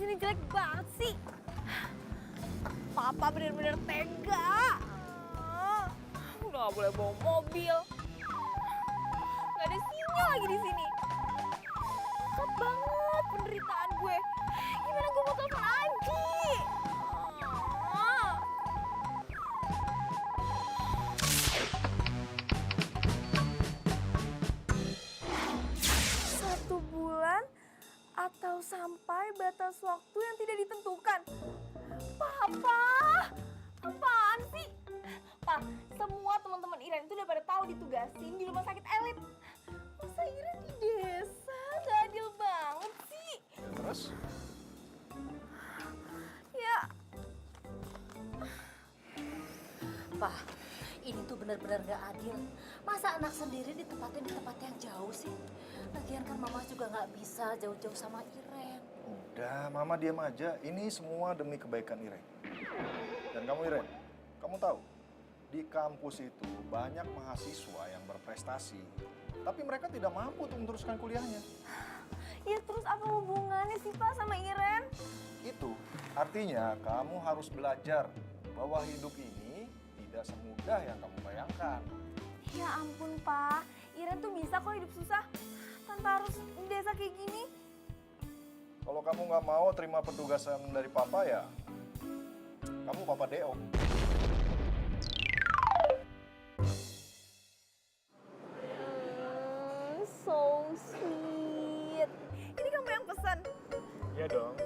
ini jelek banget sih. Papa bener-bener tega. Udah gak boleh bawa mobil. Gak ada sinyal lagi di sini. Cepet banget penderitaan gue. Gimana gue mau telepon Anji? Satu bulan atau sampai batas waktu yang tidak ditentukan. Papa, apaan sih? Pak, semua teman-teman Iren itu udah pada tahu ditugasin di rumah sakit elit. Masa Iren di desa? Gak adil banget sih. Terus? Ya, Pak, ini tuh benar-benar gak adil. Masa anak sendiri ditempatin di tempat yang jauh sih? Lagian kan mama juga gak bisa jauh-jauh sama Iren. Udah, Mama diam aja. Ini semua demi kebaikan Iren. Dan kamu Iren, kamu tahu, di kampus itu banyak mahasiswa yang berprestasi. Tapi mereka tidak mampu untuk meneruskan kuliahnya. ya terus apa hubungannya sih Pak sama Iren? Itu artinya kamu harus belajar bahwa hidup ini tidak semudah yang kamu bayangkan. Ya ampun Pak, Iren tuh bisa kok hidup susah tanpa harus di desa kayak gini. Kalau kamu nggak mau terima petugasan dari Papa ya, kamu Papa Deo. So sweet. Ini kamu yang pesan? Iya dong,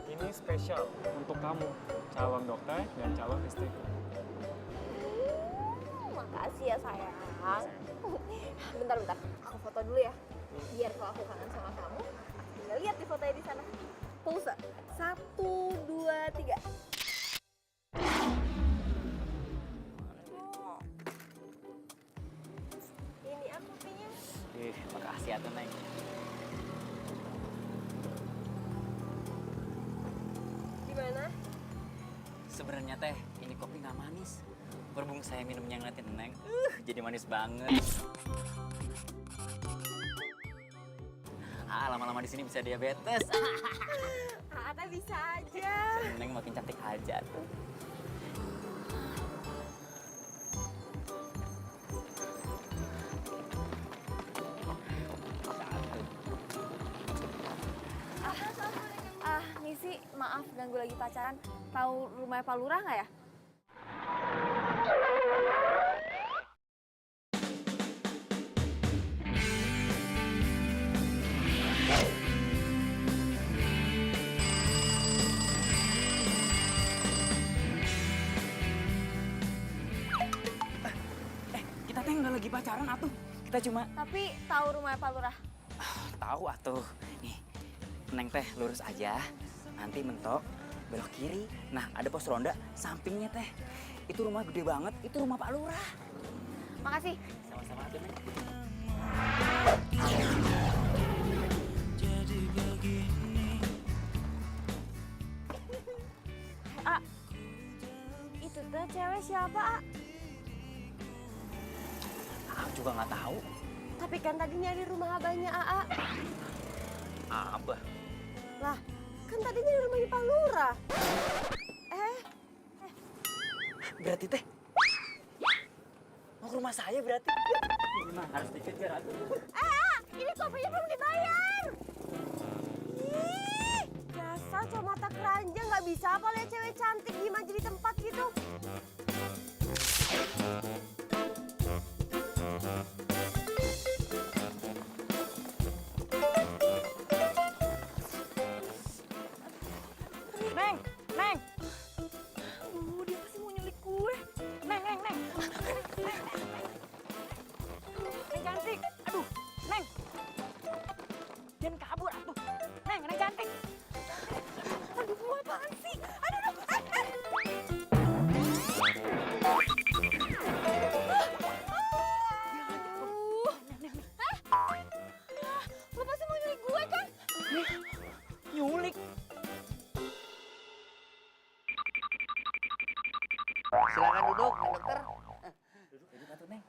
ini spesial untuk kamu, calon dokter dan calon istri. Makasih ya sayang. Bentar, aku foto dulu ya. Biar kalau aku kangen sama kamu, tinggal lihat di fotonya di sana. Pulsa. 1, 2, 3. Ini aku kopinya. Makasih ya Neng. Gimana? Sebenarnya teh, ini kopi nggak manis. Berhubung saya minumnya ngeliatin Neng, jadi manis banget. Lama-lama di sini bisa diabetes. Ata bisa aja. Neng makin cantik aja tuh. Nisi, maaf ganggu lagi pacaran. Tahu rumah Pak Lurah nggak ya? Kita teh nggak lagi pacaran atuh. Kita cuma Tapi tahu rumah Pak Lurah? tahu atuh. Nih, Neng teh lurus aja. Nanti mentok belok kiri. Nah, ada pos ronda sampingnya teh. Itu rumah gede banget. Itu rumah Pak Lurah. Makasih. Sama-sama atuh Neng. A, itu tuh cewek siapa, A? Aku juga nggak tahu. Tapi kan tadi nyari rumah abahnya AA. Abah. Lah, kan tadi nyari rumahnya Pak Lurah. Berarti teh mau ke rumah saya berarti. Nah, harus dikejar atuh. Ini kopinya belum dibayar. Ih, dasar cowok mata keranjang nggak bisa apa lihat cewek cantik gimana jadi tempat gitu. Neng, Neng, Dia pasti mau nyulik gue. Neng. Neng cantik. Aduh, Neng. Jangan kabur atuh. Neng cantik. Aduh, apaan sih? Aduh. Lu pasti mau nyulik gue kan? Nyulik. Silakan duduk, Pak Dokter. Duduk atuh, Neng.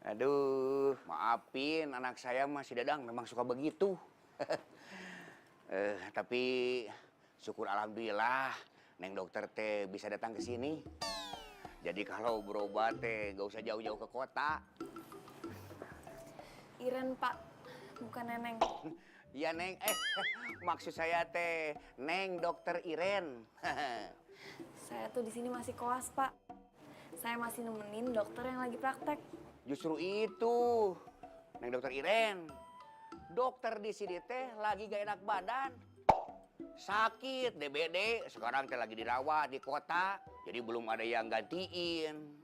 Aduh, maafin anak saya masih Dadang memang suka begitu. Tapi syukur alhamdulillah Neng dokter teh bisa datang ke sini. Jadi kalau berobat teh gak usah jauh-jauh ke kota. Iren, Pak. Bukan Neneng. Iya Neng, maksud saya teh Neng dokter Iren. Saya tuh di sini masih koas, Pak. Saya masih nemenin dokter yang lagi praktek. Justru itu, Neng dokter Iren. Dokter di sini teh lagi gak enak badan. Sakit, DBD, sekarang teh lagi dirawat di kota. Jadi belum ada yang gantiin.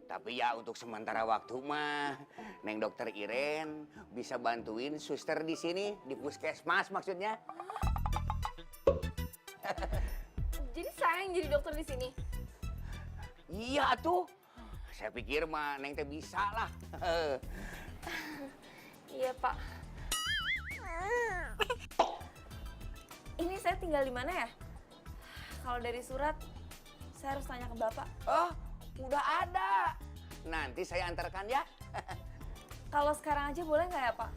Tapi ya untuk sementara waktu mah, Neng dokter Iren bisa bantuin suster di sini, di puskesmas maksudnya. Jadi saya yang jadi dokter di sini. Iya tuh, saya pikir mah Neng teh bisa lah. Iya, Pak. Ini saya tinggal di mana ya? Kalau dari surat, saya harus tanya ke Bapak. Oh, udah ada. Nanti saya antarkan ya. Kalau sekarang aja boleh nggak ya, Pak?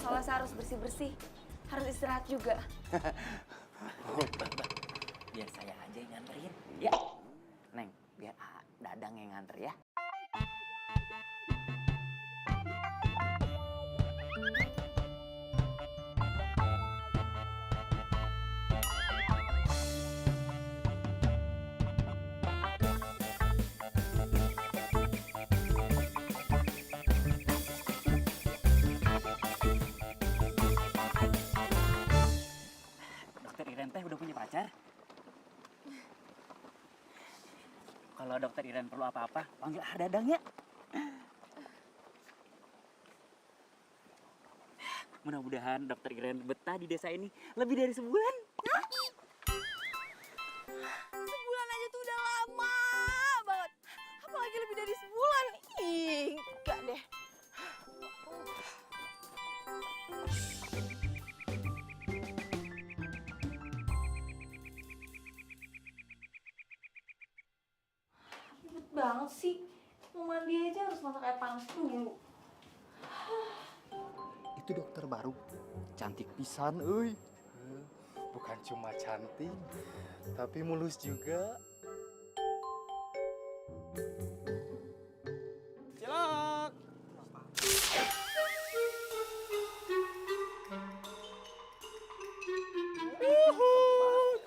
Soalnya saya harus bersih-bersih. Harus istirahat juga. Biar saya aja yang nganterin. Ya, Neng, biar Dadang yang nganter ya. Dokter Iren teh udah punya pacar? Kalau dokter Iren perlu apa-apa, panggil Dadang ya. Mudah-mudahan dokter Iren betah di desa ini lebih dari sebulan. Sebulan aja tuh udah lama banget. Apalagi lebih dari sebulan. Ih, enggak deh. Ribet banget sih. Mau mandi aja harus masak air panas dulu. Itu dokter baru. Cantik pisan, euy. Bukan cuma cantik, tapi mulus juga. Cilok.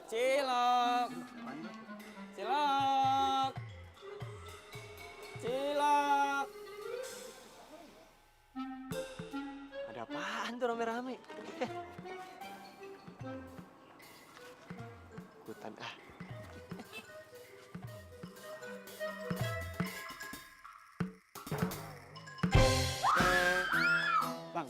Cilok. Cilok. Cilok. Ada apaan tuh rame-rame? Ikutan ah. Bang,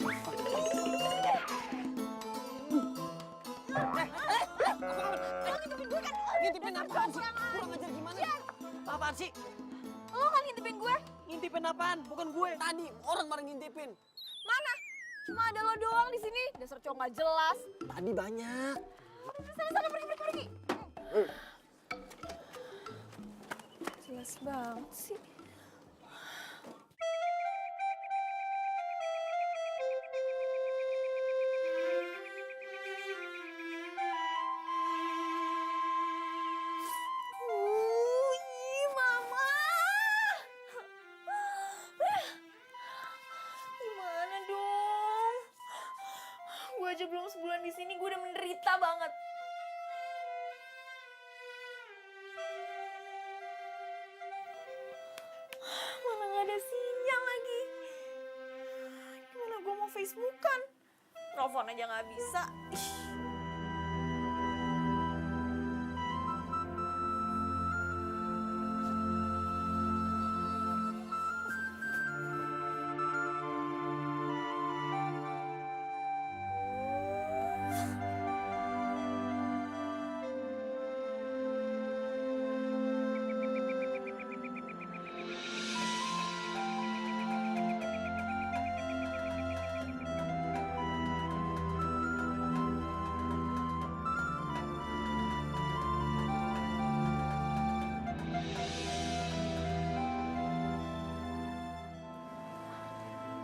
Ngintipin apaan sih? Kurang ajar gimana? Apaan sih? Lo kan ngintipin gue? Ngintipin apaan? Bukan gue. Tadi orang bareng ngintipin. Mana? Cuma ada lo doang di sini. Dasar cowok nggak jelas. Tadi banyak. Sana pergi. Jelas banget sih. Mama. Gimana dong? Gue aja belum sebulan di sini, gue udah menderita banget. Mana nggak ada sinyal lagi. Gimana gue mau Facebookan? Telepon aja nggak bisa. Ih.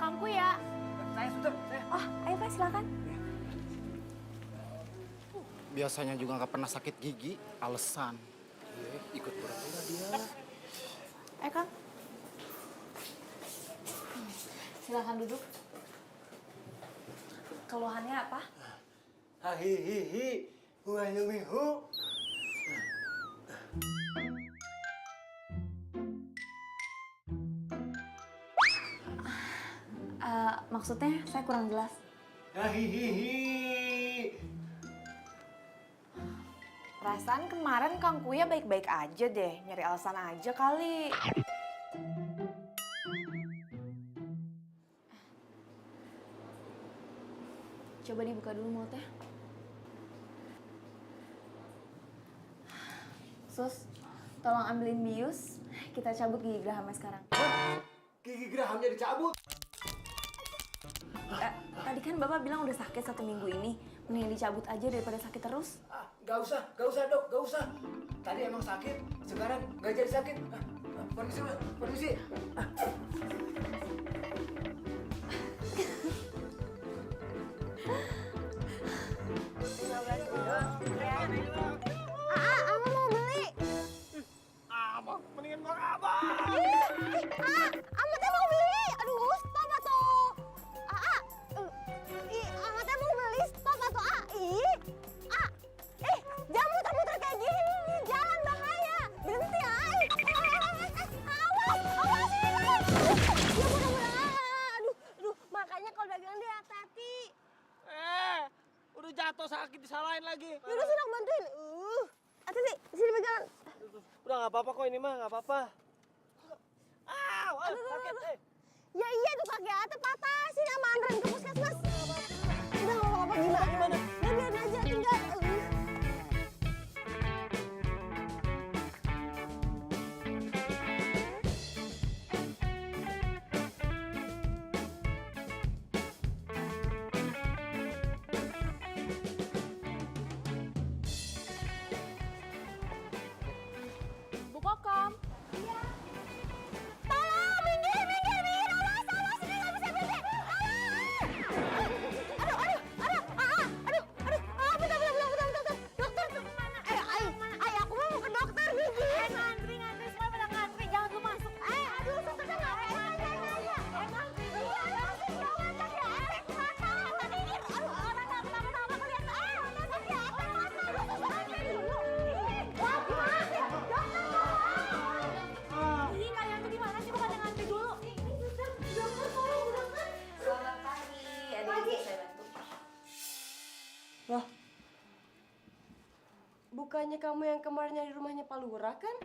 Kangku ya. Saya suster, saya. Oh, ayo Pak silakan. Biasanya juga nggak pernah sakit gigi, alasan. Iya, ikut pura-pura dia. Kang. Silakan duduk. Keluhannya apa? Hahihihi, huayumihu. Maksudnya saya kurang jelas. Hahihihi. Perasaan kemarin Kang Kuya baik-baik aja deh, nyari alasan aja kali. Coba dibuka dulu mulutnya. Sus, tolong ambilin bius, kita cabut gigi gerahamnya sekarang. Gigi gerahamnya dicabut. Tadi kan Bapak bilang udah sakit 1 minggu ini, mending dicabut aja daripada sakit terus. Gak usah dok, gak usah. Tadi emang sakit, sekarang gak jadi sakit. Permisi, permisi. Ama mau beli. Abang, mendingan gua abang. Ama teh mau beli. Aduh, stop atuh. Ama teh mau beli, stop atuh. Jangan muter-muter kayak gini nih, jalan bahaya. Berhenti, awas ini. Ya mudah-mudahan. Aduh, makanya kalau dagang dia hati-hati. Udah jatuh sakit disalahin lagi. Yaudah sini aku bantuin. Hati-hati, sini pegangan. Udah nggak apa-apa kok ini mah, nggak apa-apa. Sakit, Ya iya tuh kaki Ate patah. Sini sama Andren ke puskesmas. Udah nggak apa-apa gimana? Ya biarin aja tinggal. Bu Kokom. Iya. Tolong, minggir, awas, ini nggak bisa berhenti. Bentar. Dokter tuh kemana? Aku mau ke dokter gigi. Ngantri, semua pada ngantri, jangan lu masuk. Aduh, susternya ngapain aja. Emang iya, sih, jangan cek ya. Mata, minggir. Orang kenapa kelihatan. Mata sakit, mata. Lu susternya dulu. Wah, gimana sih? Dokter, Ih, kalian tuh gimana sih? Bukan ngantri dulu. dokter, tolong, dokter. Selamat pagi. Adik saya bantu. Loh, bukannya kamu yang kemarin nyari rumahnya Pak Lurah kan?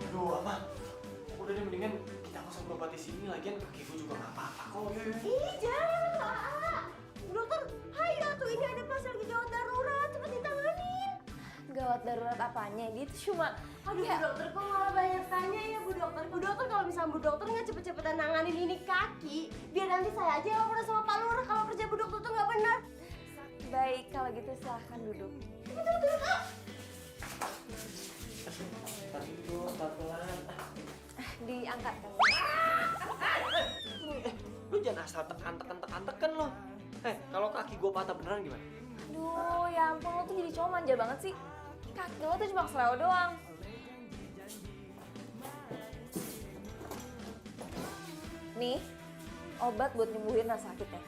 Aduh, Ama. Udah deh, mendingan kita nggak usah berobat di sini. Lagian kaki gue juga nggak apa-apa kok. Ih, jangan. Dokter, hayo tuh ini ada pasien lagi gawat darurat, cepet ditanganin. Gawat darurat apanya? Dia tuh cuma Aduh, Bu Dokter, kok malah banyak tanya ya, Bu Dokter. Bu Dokter, kalau misalnya Bu Dokter nggak cepet-cepetan nanganin ini kaki, biar nanti saya aja yang laporan sama Pak Lurah kalau kerja Bu Dokter tuh nggak benar. baik. Kalau gitu silahkan duduk. Tadi tuh, pelan-pelan. Diangkat kan. Lu jangan asal tekan lo. Kalau kaki gue patah beneran gimana? Aduh, ya ampun, lo tuh jadi cowok manja banget sih. Kaki lo tuh cuma kesleo doang. Nih, obat buat nyembuhin rasa sakitnya.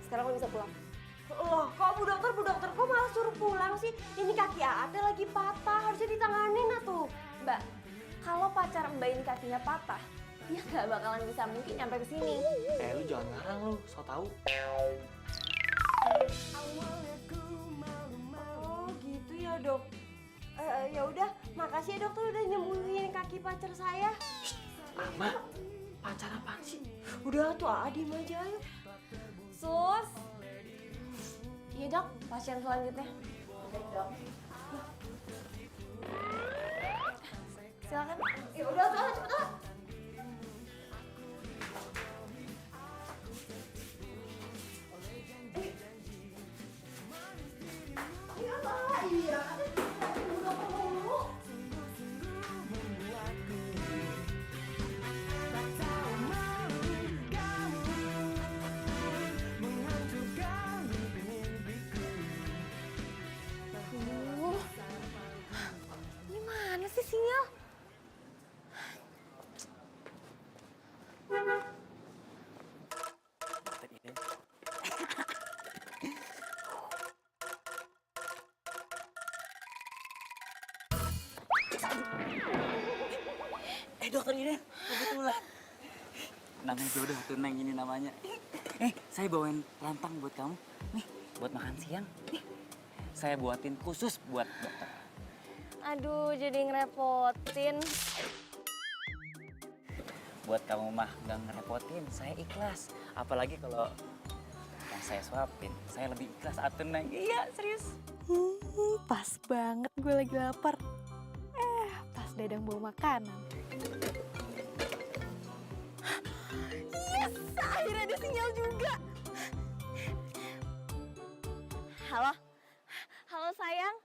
Sekarang lo bisa pulang. Loh, kok Bu Dokter kok malah suruh pulang sih? Ini kaki Ate lagi patah, harusnya ditanganin atuh. Mbak, kalau pacar Mbak ini kakinya patah, dia nggak bakalan bisa mungkin nyampe ke sini. Lu jangan ngarang lu, so tau. Oh, gitu ya, Dok. Ya udah, makasih ya dokter udah nyembuhin kaki pacar saya. Ama, pacar apaan sih? Udah tuh, diem aja ayo. Sus. Iya dok, pasien selanjutnya. Baik dok. Silakan. Ya udah tuh, cepet lah. Iya, iya. Bu Dokter mulu. Dokter Iren, kebetulan. Namanya jodoh tuh Neng ini namanya. Saya bawain rantang buat kamu. Nih, buat makan siang. Nih, saya buatin khusus buat dokter. Aduh, jadi ngerepotin. Buat kamu mah nggak ngerepotin, saya ikhlas. Apalagi kalau yang saya suapin, saya lebih ikhlas atuh Neng. Iya, serius. Pas banget gue lagi lapar. Pas Dadang bawa makanan. Yes, akhirnya ada sinyal juga. Halo, halo sayang.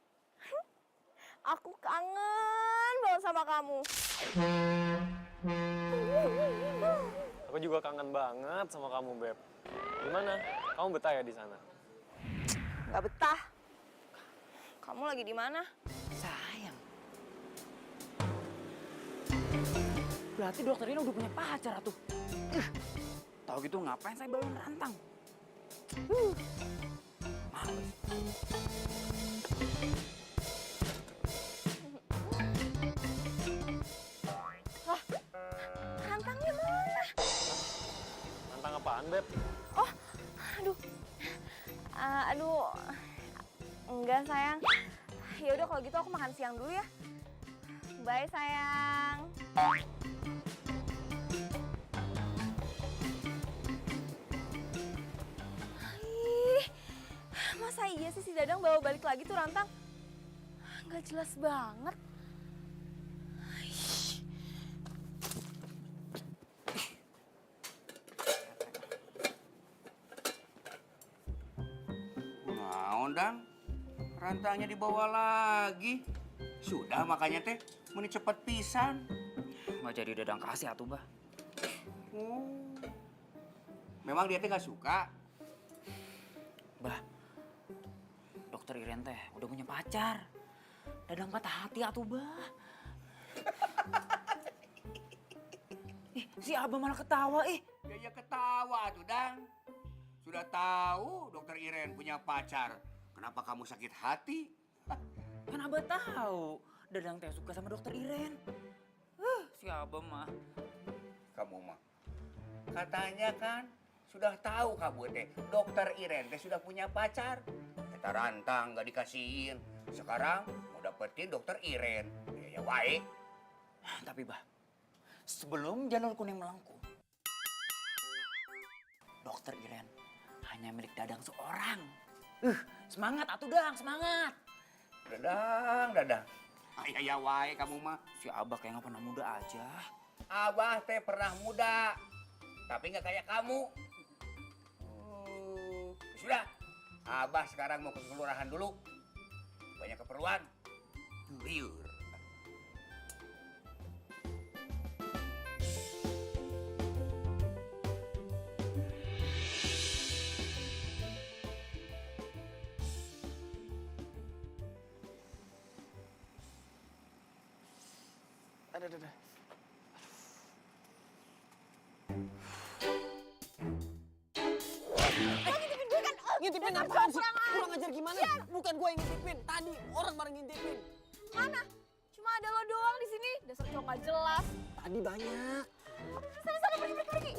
Aku kangen banget sama kamu. Aku juga kangen banget sama kamu, Beb. Gimana? Kamu betah ya di sana? Gak betah. Kamu lagi di mana? Sayang. Berarti dokter ini udah punya pacar tuh. Tahu gitu ngapain saya bawain rantang? Males. Rantangnya mana? Rantang apaan, Beb? Oh, aduh. Aduh. Enggak, sayang. Ya udah kalau gitu aku makan siang dulu ya. Bye, sayang. Ih, masa iya sih si Dadang bawa balik lagi tuh rantang? Nggak jelas banget. Naon dang, rantangnya dibawa lagi. Sudah makanya teh, meni cepet pisan. Nggak jadi Dadang kasih atuh, Bah. Memang dia teh nggak suka. Bah, dokter Iren teh udah punya pacar. Dadang patah hati atuh, Bah. Si Abah malah ketawa, Ya ketawa tuh dang. Sudah tahu dokter Iren punya pacar. Kenapa kamu sakit hati? Kan Abah tahu Dadang teh suka sama dokter Iren. Si Abah mah. Kamu mah. Katanya kan sudah tahu kamu teh dokter Iren teh sudah punya pacar. Kita rantang nggak dikasihin. Sekarang mau dapetin dokter Iren. Ya baik. Tapi Bah, sebelum Janur Kuning melengkung, dokter Iren hanya milik Dadang seorang. Semangat atuh Dang, semangat. Dadang. Ya wae kamu mah. Si Abah kayak nggak pernah muda aja. Abah teh pernah muda, tapi nggak kayak kamu. Sudah, Abah sekarang mau ke kelurahan dulu. Banyak keperluan. Liur. Ada. Ngintipin apaan sih? Kurang ajar gimana? Bukan gue yang ngintipin. Tadi orang bareng ngintipin. Mana? Cuma ada lo doang di sini. Dasar cowok nggak jelas. Tadi banyak. Sana pergi.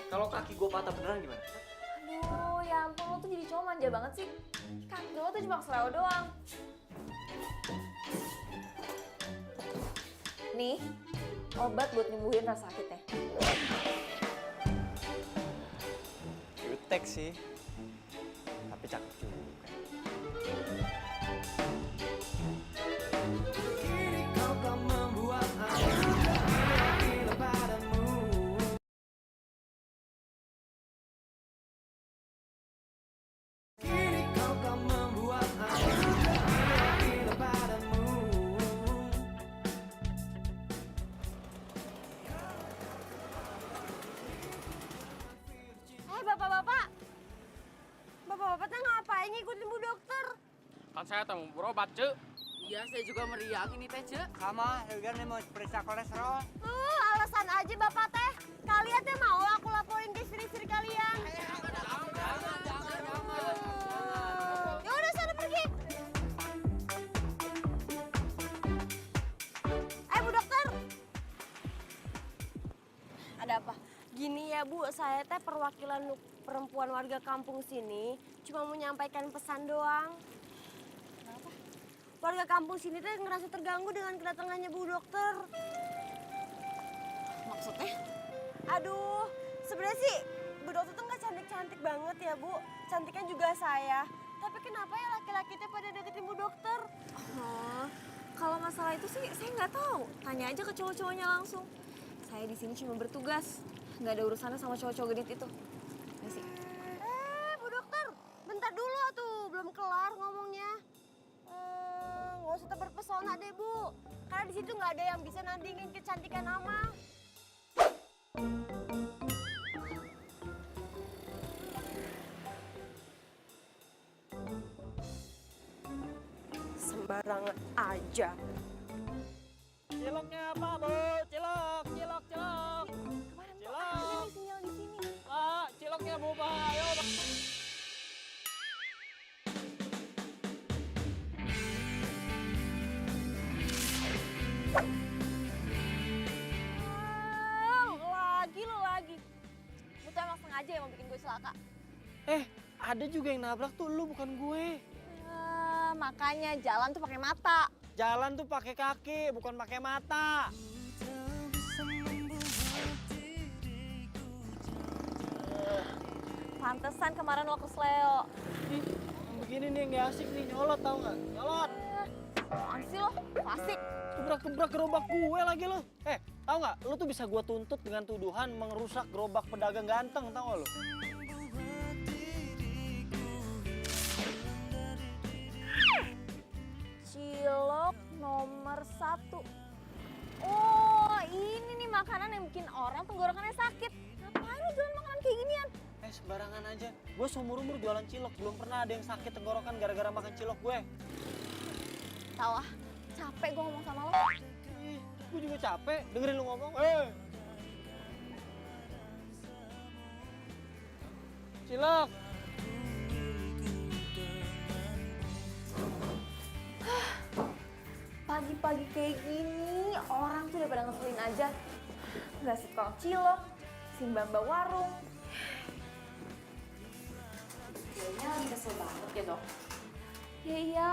Kalau kaki gue patah beneran gimana? Aduh, ya ampun lo tuh jadi cowok manja banget sih. Kaki lo tuh cuma keseleo doang. Nih, obat buat nyembuhin rasa sakitnya. Jutek sih. Tapi cakep juga. Bapak-bapak teh ngapain ngikutin Bu Dokter? Kan saya mau berobat, Cek. Iya, saya juga meriang ini teh, Cek. Sama, Eugen mau periksa kolesterol. Alasan aja Bapak teh. Kalian teh mau aku laporin ke istri-istri kalian? Jangan. Ya udah sana pergi. Bu, saya teh perwakilan perempuan warga kampung sini cuma mau menyampaikan pesan doang. Kenapa? Warga kampung sini teh ngerasa terganggu dengan kedatangannya Bu Dokter. Maksudnya? Aduh, sebenarnya sih Bu Dokter tuh nggak cantik-cantik banget ya Bu. Cantiknya juga saya. Tapi kenapa ya laki-laki teh pada deketin Bu Dokter? Oh, kalau masalah itu sih saya nggak tahu. Tanya aja ke cowok-cowoknya langsung. Saya di sini cuma bertugas, nggak ada urusannya sama cowok-cowok genit itu. Ya sih. Bu Dokter, bentar dulu tuh, belum kelar ngomongnya. Nggak usah terpesona deh Bu, karena di situ nggak ada yang bisa nandingin kecantikan Ama. Sembarangan aja. Ciloknya apa, Bu? Cilok, cilok, cilok. Cilok. Sinyal di sini. Pak, ciloknya, Bu, Pak. Ayo, Pak. Lagi lo lagi. Lu tuh emang sengaja ya mau bikin gue celaka. Ada juga yang nabrak tuh lu, bukan gue. Makanya jalan tuh pakai mata. Jalan tuh pakai kaki, bukan pakai mata. Pantesan kemarin lo kesleo. Ih, yang begini nih yang gak asik nih, nyolot tau gak? Nyolot. Apaan sih lo? Klasik. Gebrak-gebrak gerobak gue lagi lo. Tau gak? Lo tuh bisa gue tuntut dengan tuduhan merusak gerobak pedagang ganteng, tau gak lo? Cilok nomor 1. Oh, ini nih makanan yang bikin orang tenggorokannya sakit. Ngapain lo jualan makanan kayak ginian? Sembarangan aja. Gue seumur-umur jualan cilok, belum pernah ada yang sakit tenggorokan gara-gara makan cilok gue. Tahu ah, capek gue ngomong sama lo. Gue juga capek dengerin lu ngomong. Cilok. Pagi-pagi kayak gini, orang tuh udah pada ngeselin aja. Nggak si tukang cilok, si mbak-mbak warung. Kayaknya lagi kesel banget ya, Dok. Ya iya,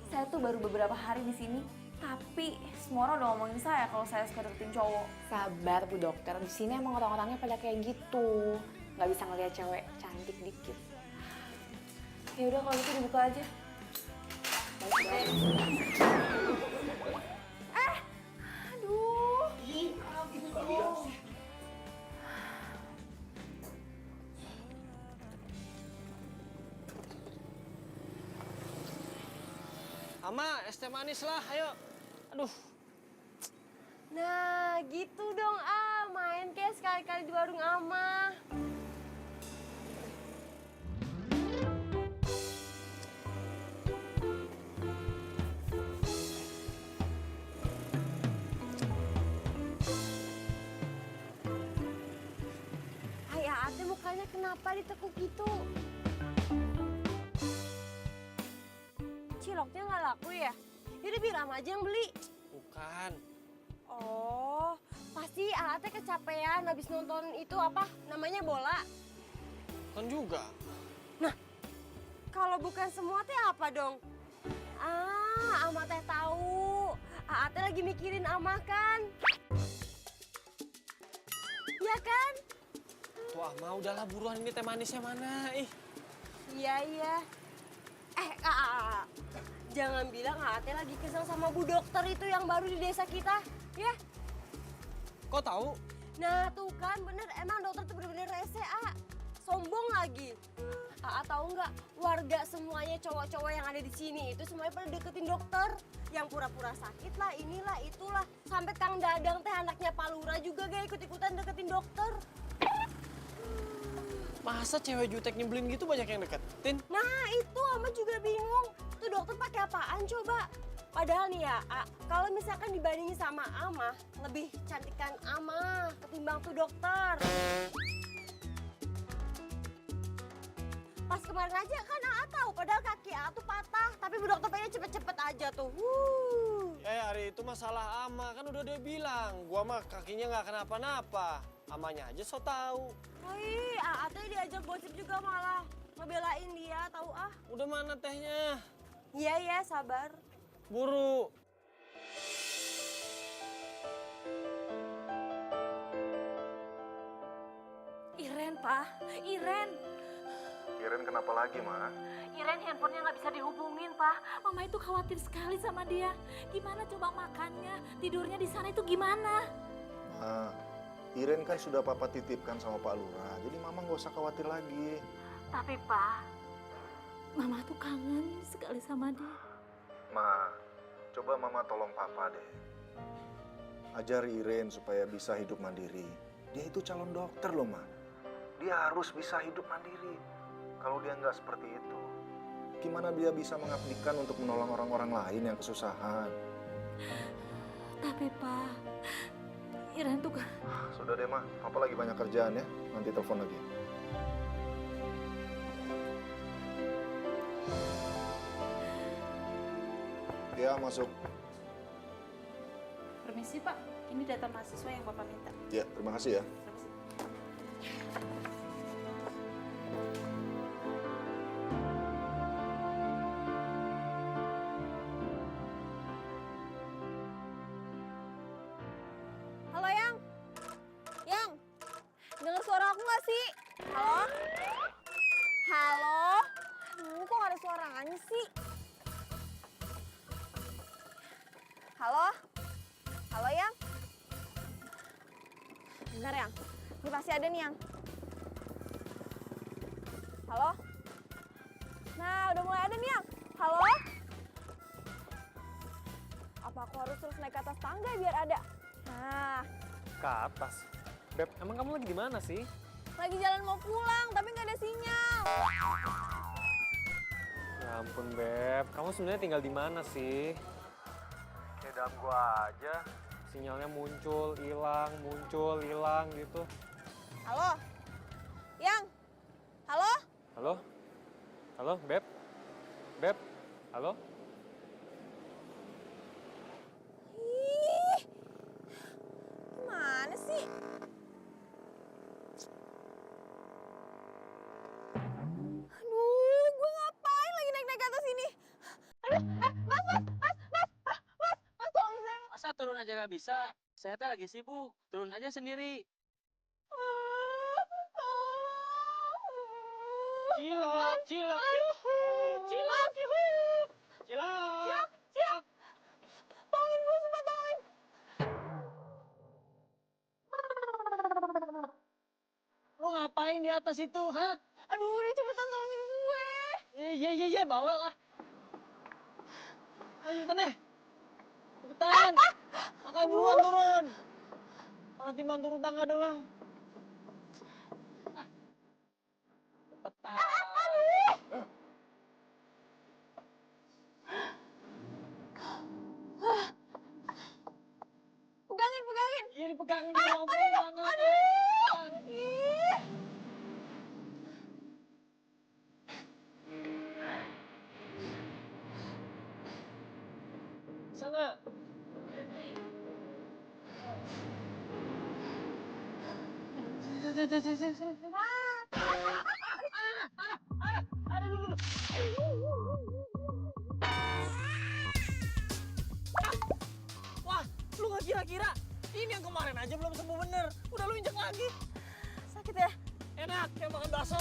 saya tuh baru beberapa hari di sini. Tapi semua orang udah ngomongin saya kalau saya suka deketin cowok. Sabar Bu Dokter, di sini emang orang-orangnya pada kayak gitu. Nggak bisa ngelihat cewek cantik dikit. Ya udah kalau gitu dibuka aja. Aduh. Ama, es teh manis lah, ayo. Aduh. Nah, gitu dong main kayak sekali-kali di warung Ama. Ate mukanya kenapa ditekuk gitu? Ciloknya nggak laku ya? Jadi biar Ama aja yang beli. Bukan. Oh, pasti Ate kecapean habis nonton itu apa? Namanya bola. Kan juga. Nah, kalau bukan semua teh apa dong? Ama teh tahu. Ate lagi mikirin Ama kan? Iya kan? Tuh Ama, udahlah buruan, ini teh manisnya mana? Iya. Kak, jangan bilang Ate lagi kesel sama Bu Dokter itu yang baru di desa kita, ya? Kok tahu? Nah tuh kan bener, emang dokter tuh bener-bener rese, sombong lagi. Tahu nggak, warga semuanya cowok-cowok yang ada di sini itu semuanya pada deketin dokter. Yang pura-pura sakit lah, inilah, itulah. Sampai Kang Dadang teh anaknya Pak Lurah juga gak ikut-ikutan deketin dokter. Masa cewek jutek nyebelin gitu banyak yang deketin? Nah itu Ama juga bingung. Tuh dokter pakai apaan coba? Padahal nih ya, kalau misalkan dibandingin sama Ama, lebih cantikan Ama ketimbang tuh dokter. Pas kemarin aja kan tahu, padahal kaki tuh patah, tapi Bu Dokter pengen cepet-cepet aja tuh. Hari itu masalah Ama, kan udah dia bilang, gua mah kakinya nggak kenapa-napa. Amanya aja so tahu. Wih, Ate diajak gosip juga malah ngebelain dia, tahu ah. Udah mana tehnya? Iya ya, sabar. Buru. Iren, Pak. Iren. Iren kenapa lagi, Ma? Iren handphonenya nggak bisa dihubungin, Pak. Mama itu khawatir sekali sama dia. Gimana coba makannya, tidurnya di sana itu gimana? Ma, Iren kan sudah Papa titipkan sama Pak Lurah, jadi Mama nggak usah khawatir lagi. Tapi, Pak, Mama tuh kangen sekali sama dia. Ma, coba Mama tolong Papa deh. Ajari Iren supaya bisa hidup mandiri. Dia itu calon dokter loh, Ma. Dia harus bisa hidup mandiri. Kalau dia nggak seperti itu, gimana dia bisa mengabdikan untuk menolong orang-orang lain yang kesusahan? Tapi, Pak, Iren tuh Sudah deh, Ma. Papa lagi banyak kerjaan ya. Nanti telepon lagi. Ya, masuk. Permisi Pak, ini data mahasiswa yang Bapak minta. Ya, terima kasih ya. Halo, Yang. Yang, dengar suara aku nggak sih? Halo? Halo? Aduh, kok nggak ada suaranya sih? Halo? Halo, Yang? Bentar, Yang. Ini pasti ada nih, Yang. Halo? Nah, udah mulai ada nih, Yang. Halo? Apa aku harus terus naik ke atas tangga biar ada? Nah, Ke atas. Beb, emang kamu lagi di mana sih? lagi jalan mau pulang, tapi nggak ada sinyal. Ya ampun, Beb. Kamu sebenarnya tinggal di mana sih? Kayak dalam gua aja. Sinyalnya muncul, hilang gitu. Halo? Yang? Halo? Halo? Halo, Beb? Beb? Halo? Ih, gimana sih? Aduh, gue ngapain lagi naik-naik ke atas ini? Masa turun aja nggak bisa? Saya teh lagi sibuk. Turun aja sendiri. Cilok, cilok, cilok, cilok, cilok. Tolongin gue, sumpah tolongin. Lu ngapain di atas itu, ha? Aduh, udah cepetan tolongin gue. Iya, bawa lah. Ayo, cepetan deh. Cepetan. Makanya buruan turun. Malah timbang turun tangga doang. Cepetan. Pegangin. Iya, dipegangin dulu. Aduh. Ih. Sana. Wah, lu gak kira-kira? Ini yang kemarin aja belum sembuh bener. Udah lu injek lagi. Sakit ya? Enak, kayak makan bakso.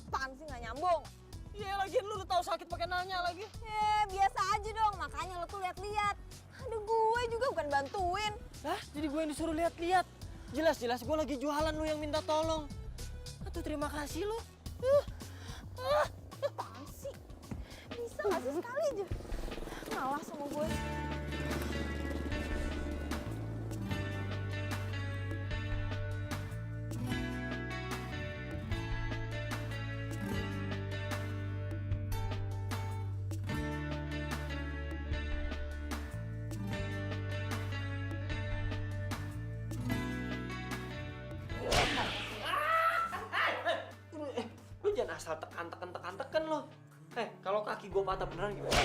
Apaan sih nggak nyambung? Iya, lagian lu udah tahu sakit pakai nanya lagi. Biasa aja dong, makanya lo tuh lihat-lihat. Aduh, gue juga bukan bantuin. Hah? Jadi gue yang disuruh lihat-lihat. Jelas-jelas gue lagi jualan, lu yang minta tolong. Aduh, terima kasih lu. Apaan sih? Bisa nggak sih sekali aja? Ngalah sama gue. Lu jangan asal tekan lo. Kalau kaki gue patah beneran gimana?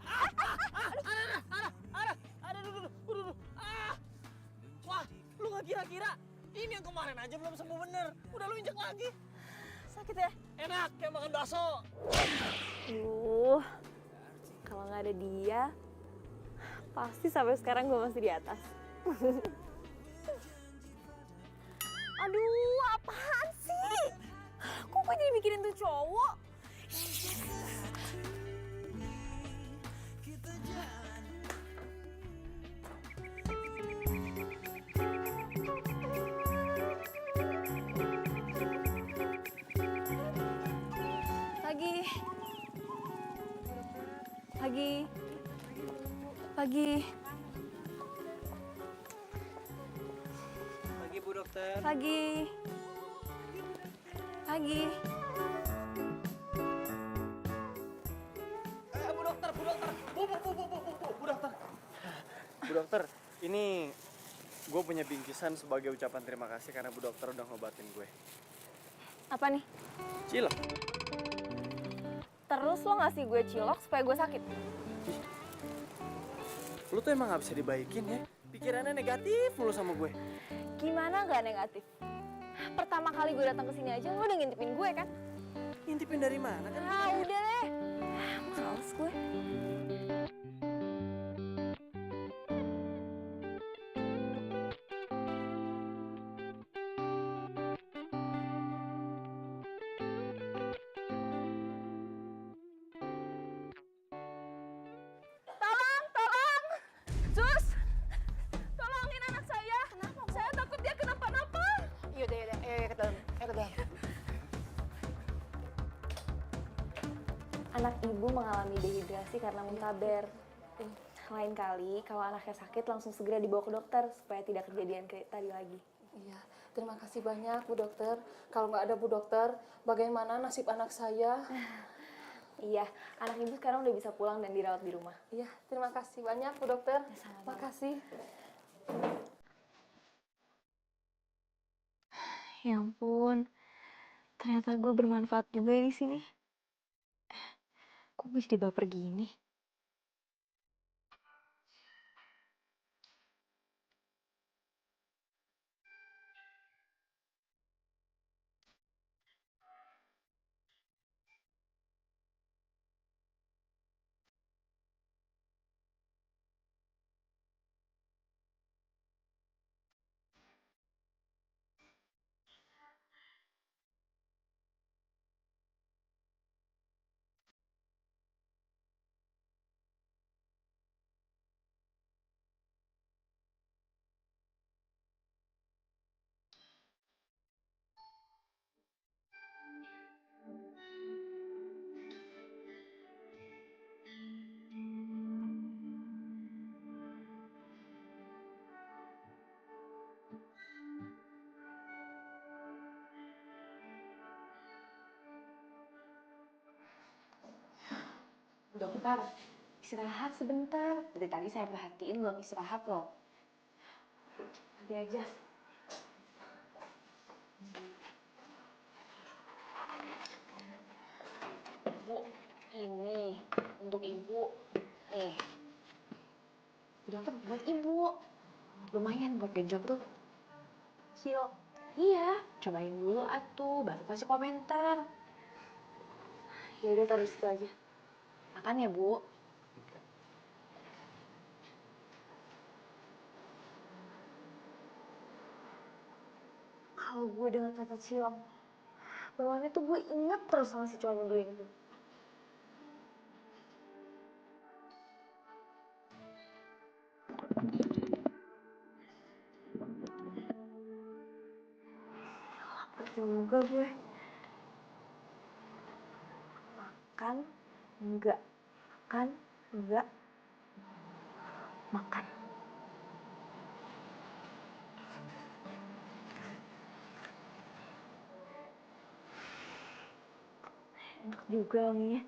Ah, Aduh. Wah, lu gak kira-kira? Ini yang kemarin aja belum sembuh bener. Udah lu injek lagi. Sakit ya? Enak, kayak makan bakso. Kalau nggak ada dia, pasti sampai sekarang gue masih di atas. Aduh, apaan sih? Kok gue jadi mikirin tuh cowok? Pagi. Pagi, Bu Dokter. Pagi. Bu Dokter. Bu Dokter, ini gue punya bingkisan sebagai ucapan terima kasih karena Bu Dokter udah ngobatin gue. Apa nih? Cilok. Terus lo ngasih gue cilok supaya gue sakit? Lu tuh emang gak bisa dibaikin ya? Pikirannya negatif mulu sama gue. Gimana nggak negatif? Pertama kali gue datang ke sini aja lo udah ngintipin gue kan? Ngintipin dari mana kan? Ah udah deh. Males gue. Tolong! Sus! Tolongin anak saya. Kenapa? Saya takut dia kenapa-napa. Yaudah, ayo ke dalam. Anak ibu mengalami dehidrasi karena muntaber. Lain kali kalau anaknya sakit langsung segera dibawa ke dokter supaya tidak kejadian kayak tadi lagi. Iya, terima kasih banyak Bu Dokter. Kalau nggak ada Bu Dokter, bagaimana nasib anak saya? Iya, anak ibu sekarang udah bisa pulang dan dirawat di rumah. Iya, terima kasih banyak Bu Dokter. Makasih. Ya ampun, ternyata gue bermanfaat juga di sini. Kok bisa dibaper gini? Dokter, istirahat sebentar. Dari tadi saya perhatiin belum istirahat loh. Nanti aja. Bu, ini untuk ibu. Nih. Dokter buat ibu. Lumayan buat genjot tuh. Kecil. Iya, cobain dulu atuh, baru kasih komentar. Ya udah taruh situ aja. Makan ya, Bu. Kalau gue dengar kata cilok, bawaannya tuh gue inget terus sama si cowok nyebelin itu. Lapar juga gue. Makan, enggak. Makan, enggak. Makan. Enak juga wanginya.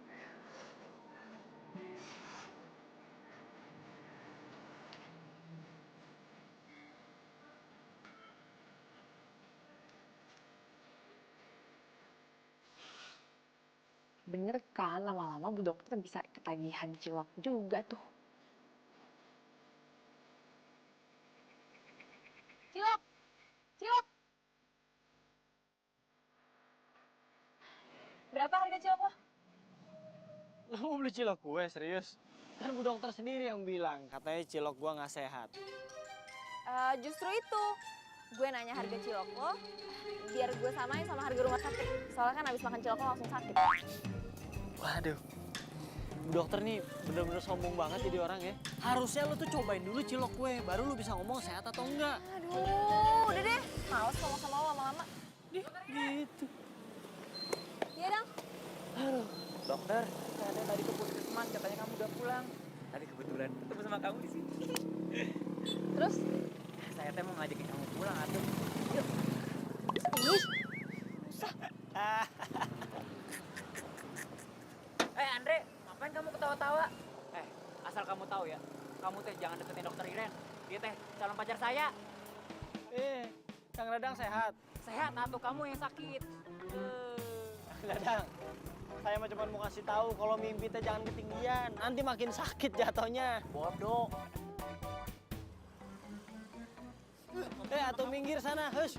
Bener kan, lama-lama Bu Dokter bisa ketagihan cilok juga tuh. Cilok! Cilok! Berapa harga cilok lo? Lo mau beli cilok gue, serius? Kan Bu Dokter sendiri yang bilang, katanya cilok gue nggak sehat. Justru itu, gue nanya harga cilok lo, biar gue samain sama harga rumah sakit. Soalnya kan abis makan cilok lo langsung sakit. Waduh, Bu Dokter nih bener-bener sombong banget jadi orang ya. Harusnya lo tuh cobain dulu cilok gue, baru lo bisa ngomong sehat atau enggak. Aduh, udah deh. Males ngomong sama lo lama-lama. Gitu. Iya dong. Aduh, dokter, saya tadi ke puskesmas katanya kamu udah pulang. Tadi kebetulan ketemu sama kamu di sini. Terus? Saya teh mau ngajakin kamu pulang atuh. Yuk. Andre, ngapain kamu ketawa-tawa? Asal kamu tahu ya, kamu teh jangan deketin dokter Iren. Dia teh calon pacar saya. Kang Dadang sehat. Sehat atau kamu yang sakit? Kang Dadang, saya mah cuma mau kasih tahu kalau mimpi teh jangan ketinggian. Nanti makin sakit jatuhnya. Bodoh. Atau minggir sana, hush.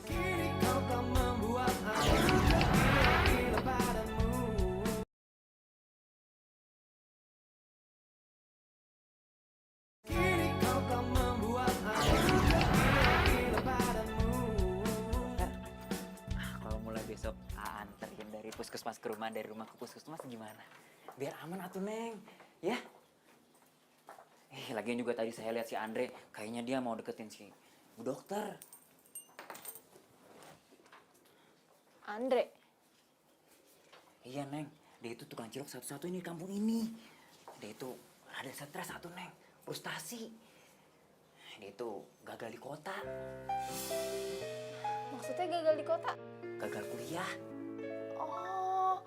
Kini kau tak membuat aku gila padamu. Kini kau tak membuat aku gila padamu. Kalau mulai besok anterin dari puskesmas ke rumah, dari rumah ke puskesmas gimana? Biar aman atuh Neng, ya? Lagian juga tadi saya lihat si Andre, kayaknya dia mau deketin si Bu Dokter. Andre? Iya Neng, dia itu tukang cilok satu-satunya di kampung ini. Dia itu ada stres satu Neng, frustasi. Dia itu gagal di kota. Maksudnya gagal di kota? Gagal kuliah. Oh,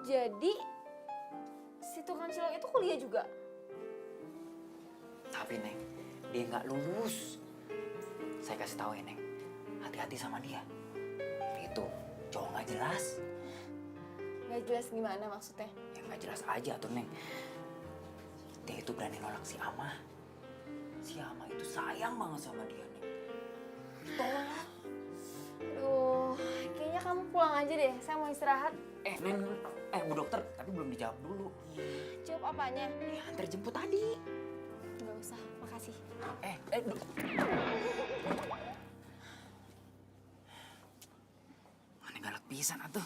jadi si tukang cilok itu kuliah juga? Tapi Neng, dia nggak lulus. Saya kasih tahu ya Neng, hati-hati sama dia. Dia itu cowok nggak jelas. Nggak jelas gimana maksudnya? Ya nggak jelas aja tuh Neng. Dia itu berani nolak si Ama. Si Ama itu sayang banget sama dia Neng. Tolak. Aduh, kayaknya kamu pulang aja deh. Saya mau istirahat. Neng, Bu Dokter, tapi belum dijawab dulu. Jawab apanya? Ya, antar jemput tadi. Nggak usah, makasih. Mana galak pisan atuh.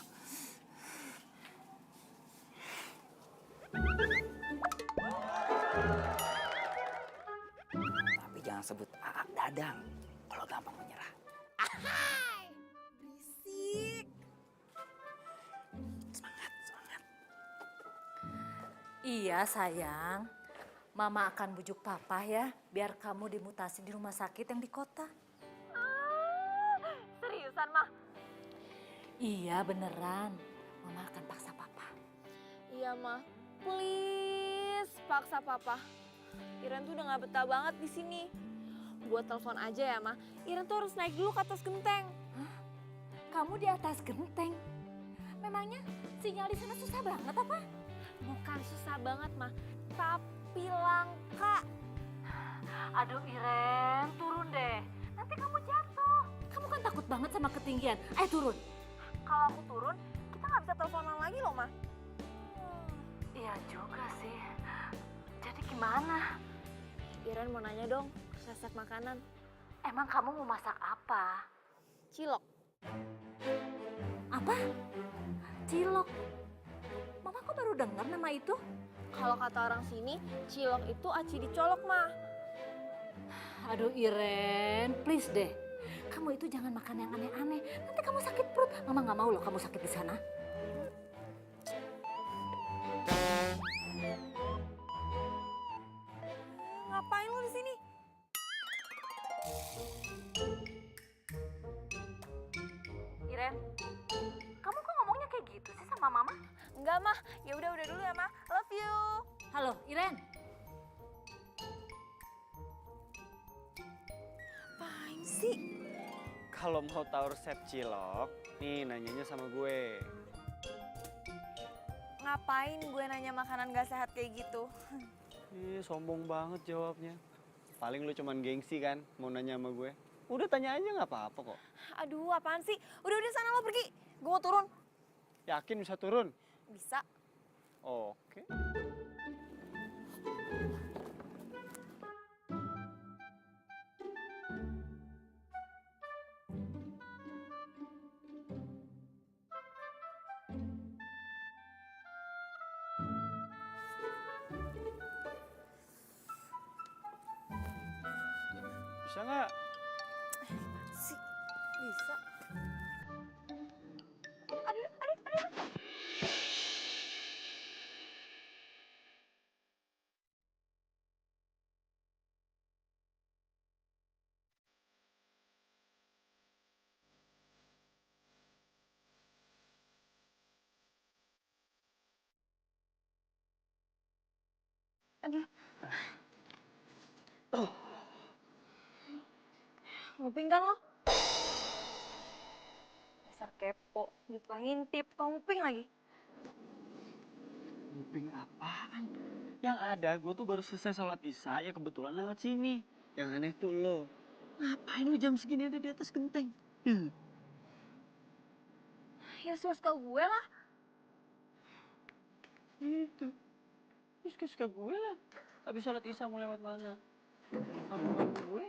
Tapi jangan sebut Aa Dadang kalau gampang menyerah. Ahai! Berisik. Semangat. Iya sayang, Mama akan bujuk Papa ya, biar kamu dimutasi di rumah sakit yang di kota. Seriusan, Mah? Iya beneran, Mama akan paksa Papa. Iya, Mah. Please, paksa Papa. Iren tuh udah gak betah banget di sini. Buat telepon aja ya, Mah. Iren tuh harus naik dulu ke atas genteng. Hah? Kamu di atas genteng? Memangnya sinyal di sana susah banget apa? Bukan susah banget, Mah. Tapi langka. Aduh Iren, turun deh. Nanti kamu jatuh. Kamu kan takut banget sama ketinggian. Ayo turun. Kalau aku turun, kita gak bisa teleponan lagi loh, Mah. Iya juga sih. Jadi gimana? Iren mau nanya dong, resep makanan. Emang kamu mau masak apa? Cilok. Apa? Cilok? Mama kok baru dengar nama itu? Kalau kata orang sini, cilok itu aci dicolok, Mah. Aduh Iren, please deh. Kamu itu jangan makan yang aneh-aneh. Nanti kamu sakit perut. Mama nggak mau loh kamu sakit di sana. Ngapain lu di sini? Iren, kamu kok ngomongnya kayak gitu sih sama Mama? Enggak, Mah. Ya udah dulu ya, Mah. Love you. Halo, Iren. Apaan sih? Kalau mau tahu resep cilok, nih nanyanya sama gue. Ngapain gue nanya makanan gak sehat kayak gitu? Ih, sombong banget jawabnya. Paling lu cuman gengsi kan mau nanya sama gue. Udah tanya aja nggak apa-apa kok. Aduh, apaan sih? Udah sana lo pergi. Gue mau turun. Yakin bisa turun? Bisa. Oke. Bisa nggak? Sih, bisa. Aduh. Nguping kan lo? Dasar kepo, lupa ngintip, kamu nguping lagi. Nguping apaan? Yang ada gue tuh baru selesai sholat isya ya kebetulan lewat sini. Yang aneh tuh lo. Ngapain lu jam segini ada di atas genteng? Ya suka gue lah. Itu. Suka-suka gue lah. Habis sholat isya mau lewat mana? Kamu gue?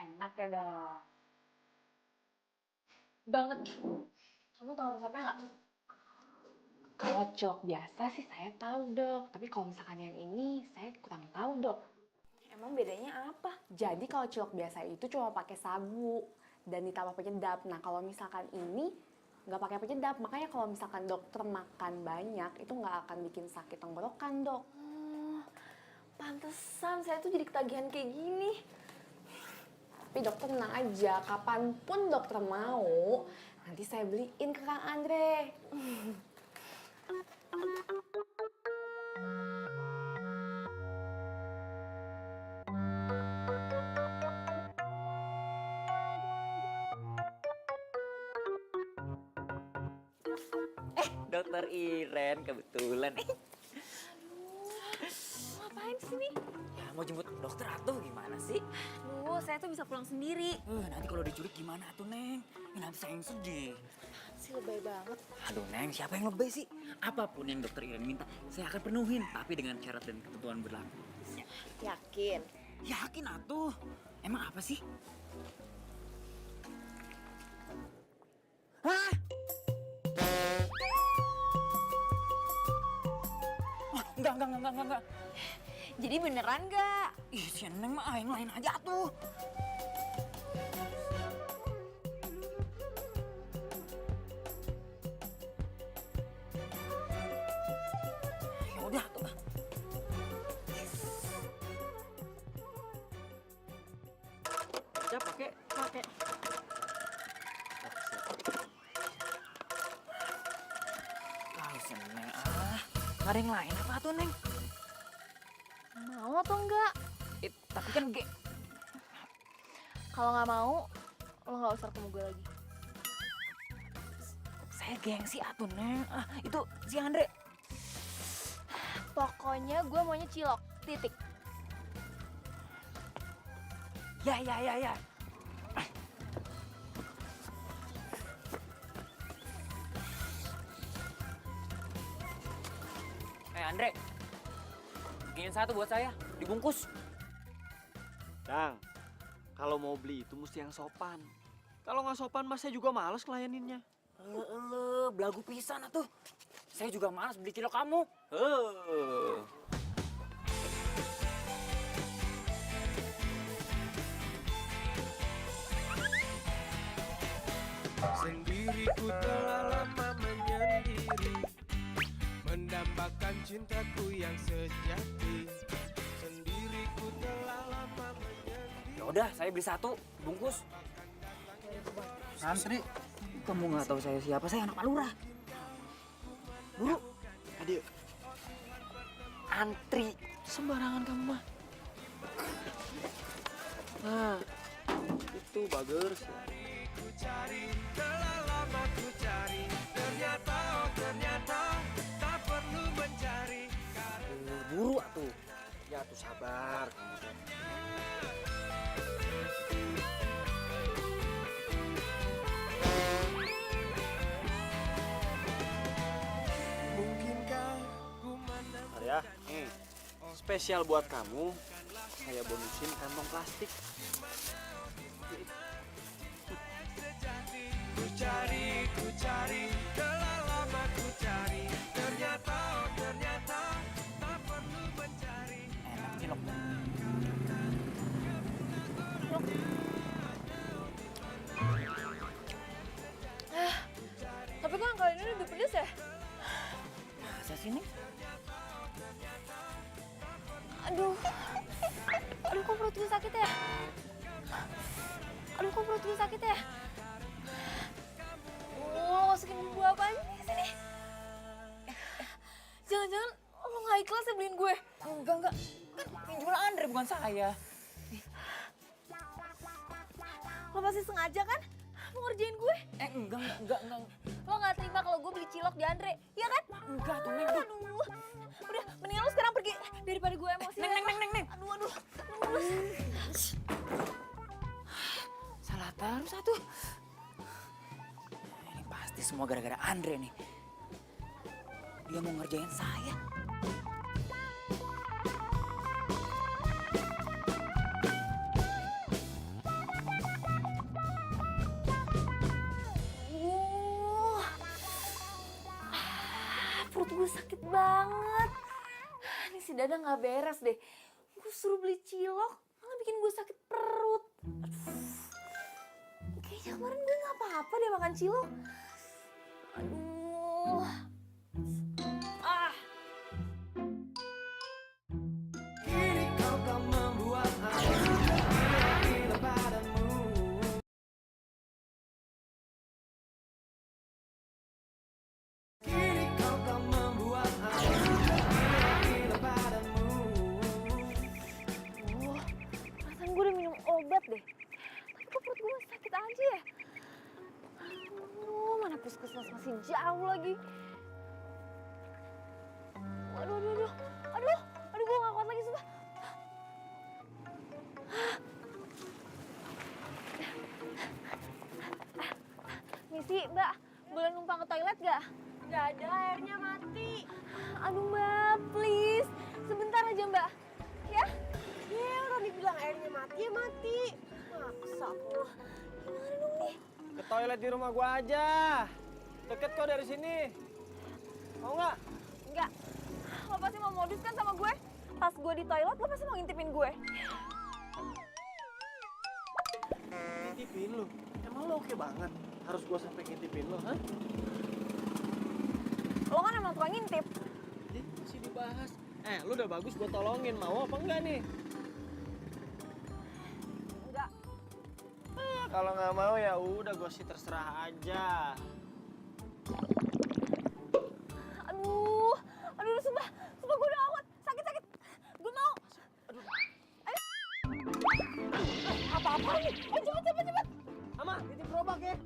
Enak ya dong. Banget. Kamu tahu resepnya nggak? Kalau cilok biasa sih saya tahu dok, tapi kalau misalkan yang ini saya kurang tahu dok. Emang bedanya apa? Jadi kalau cilok biasa itu cuma pakai sagu dan ditambah penyedap. Nah kalau misalkan ini nggak pakai penyedap, makanya kalau misalkan dokter makan banyak itu nggak akan bikin sakit tenggorokan dok. Pantesan saya tuh jadi ketagihan kayak gini. Tapi dokter tenang aja, kapanpun dokter mau, nanti saya beliin ke Kang Andre. Dokter Iren kebetulan. Ngapain sih nih? Ya mau jemput dokter atuh gimana sih? Duh, saya tuh bisa pulang sendiri. Nanti kalau diculik gimana tuh Neng? Nanti saya yang sedih. Sih lebay banget. Aduh Neng, siapa yang lebay sih? Apapun yang dokter Iren minta, saya akan penuhin. Tapi dengan syarat dan ketentuan berlaku. Yakin? Yakin atuh. Emang apa sih? Hah? Wah, enggak. Jadi beneran nggak? Ih, si Neng mah yang lain aja tuh. Ya udah tuh. Aja pakai. Ah, si Neng Gak ada yang lain apa tuh Neng? Mau atau enggak? Tapi kan Kalau nggak mau, lo nggak usah ketemu gue lagi. Saya gengsi atuh, Neng. Ah, itu si Andre. Pokoknya gue maunya cilok, titik. Ya. Andre, bikinin satu buat saya, dibungkus. Dang, kalau mau beli itu mesti yang sopan. Kalau nggak sopan, mas saya juga males ngelayaninnya. Belagu pisan atuh. Saya juga malas beli cilok kamu. Sendiriku telah lama menyendiri, mendambakan cintaku yang sejati. Sendiriku telah lama menyendiri. Ya udah, saya beli satu, bungkus. Santri. Kamu nggak tahu saya siapa? Saya anak Pak Lurah. Buru. Adik. Antri. Sembarangan kamu mah. Nah, itu bagus. Ku cari, telah lama ku cari. Ternyata, oh ternyata tak perlu mencari. Buru atuh. Ya tuh sabar. Mungkinkah ku menang? Arya, spesial buat kamu, saya bonusin kantong plastik. Ku cari, telah lama ku cari. Ternyata, oh ternyata tak perlu mencari. Enak cilok. Tapi kok yang kali ini lebih pedes ya? Masa sih nih? Aduh, kok perut gue sakit ya? Kok perut gue sakit ya? Lo masukin bumbu apaan nih sini? Jangan-jangan lo nggak ikhlas ya beliin gue? Enggak. Kan yang jual Andre bukan saya. Lo pasti sengaja kan mau ngerjain gue? Enggak. Lo nggak terima kalau gue beli cilok di Andre, iya kan? Enggak tuh, Neng. Aduh, udah mendingan lo sekarang pergi daripada gue emosi. Neng. Aduh. Salah terus satu. Ini pasti semua gara-gara Andre nih. Dia mau ngerjain saya. Perut gue sakit banget. Ini si Dada nggak beres deh. Gue suruh beli cilok, malah bikin gue sakit perut. Aduh. Kayaknya kemarin gue nggak apa-apa deh makan cilok. Aduh. Kini kau tak membuat aku gila padamu. Kini kau tak membuat aku gila padamu. Perasaan gue udah minum obat deh. Tapi kok perut gue masih sakit aja ya? Aduh, mana puskesmas masih jauh lagi. Aduh, gue gak kuat lagi sumpah. Misi, Mbak, boleh numpang ke toilet gak? Nggak ada, airnya mati. Aduh Mbak, please. Sebentar aja Mbak. Ya? Ya, orang dibilang airnya mati, ya mati. Maksa aku. Gimana dong nih? Ke toilet di rumah gua aja. Deket kok dari sini. Mau nggak? Enggak. Lo pasti mau modus kan sama gue? Pas gue di toilet, lo pasti mau ngintipin gue. Ngintipin lu? Emang lo oke banget? Harus gua sampai ngintipin lo, hah? Lo kan emang tukang ngintip. Masih dibahas. Lu udah bagus gua tolongin. Mau apa enggak nih? Enggak. Kalau nggak mau ya udah gua sih terserah aja. Aduh, sumpah gue udah awet. Sakit. Gue mau. Ayo. Apa-apa nih? Cepet. Ama, titip gerobak ya.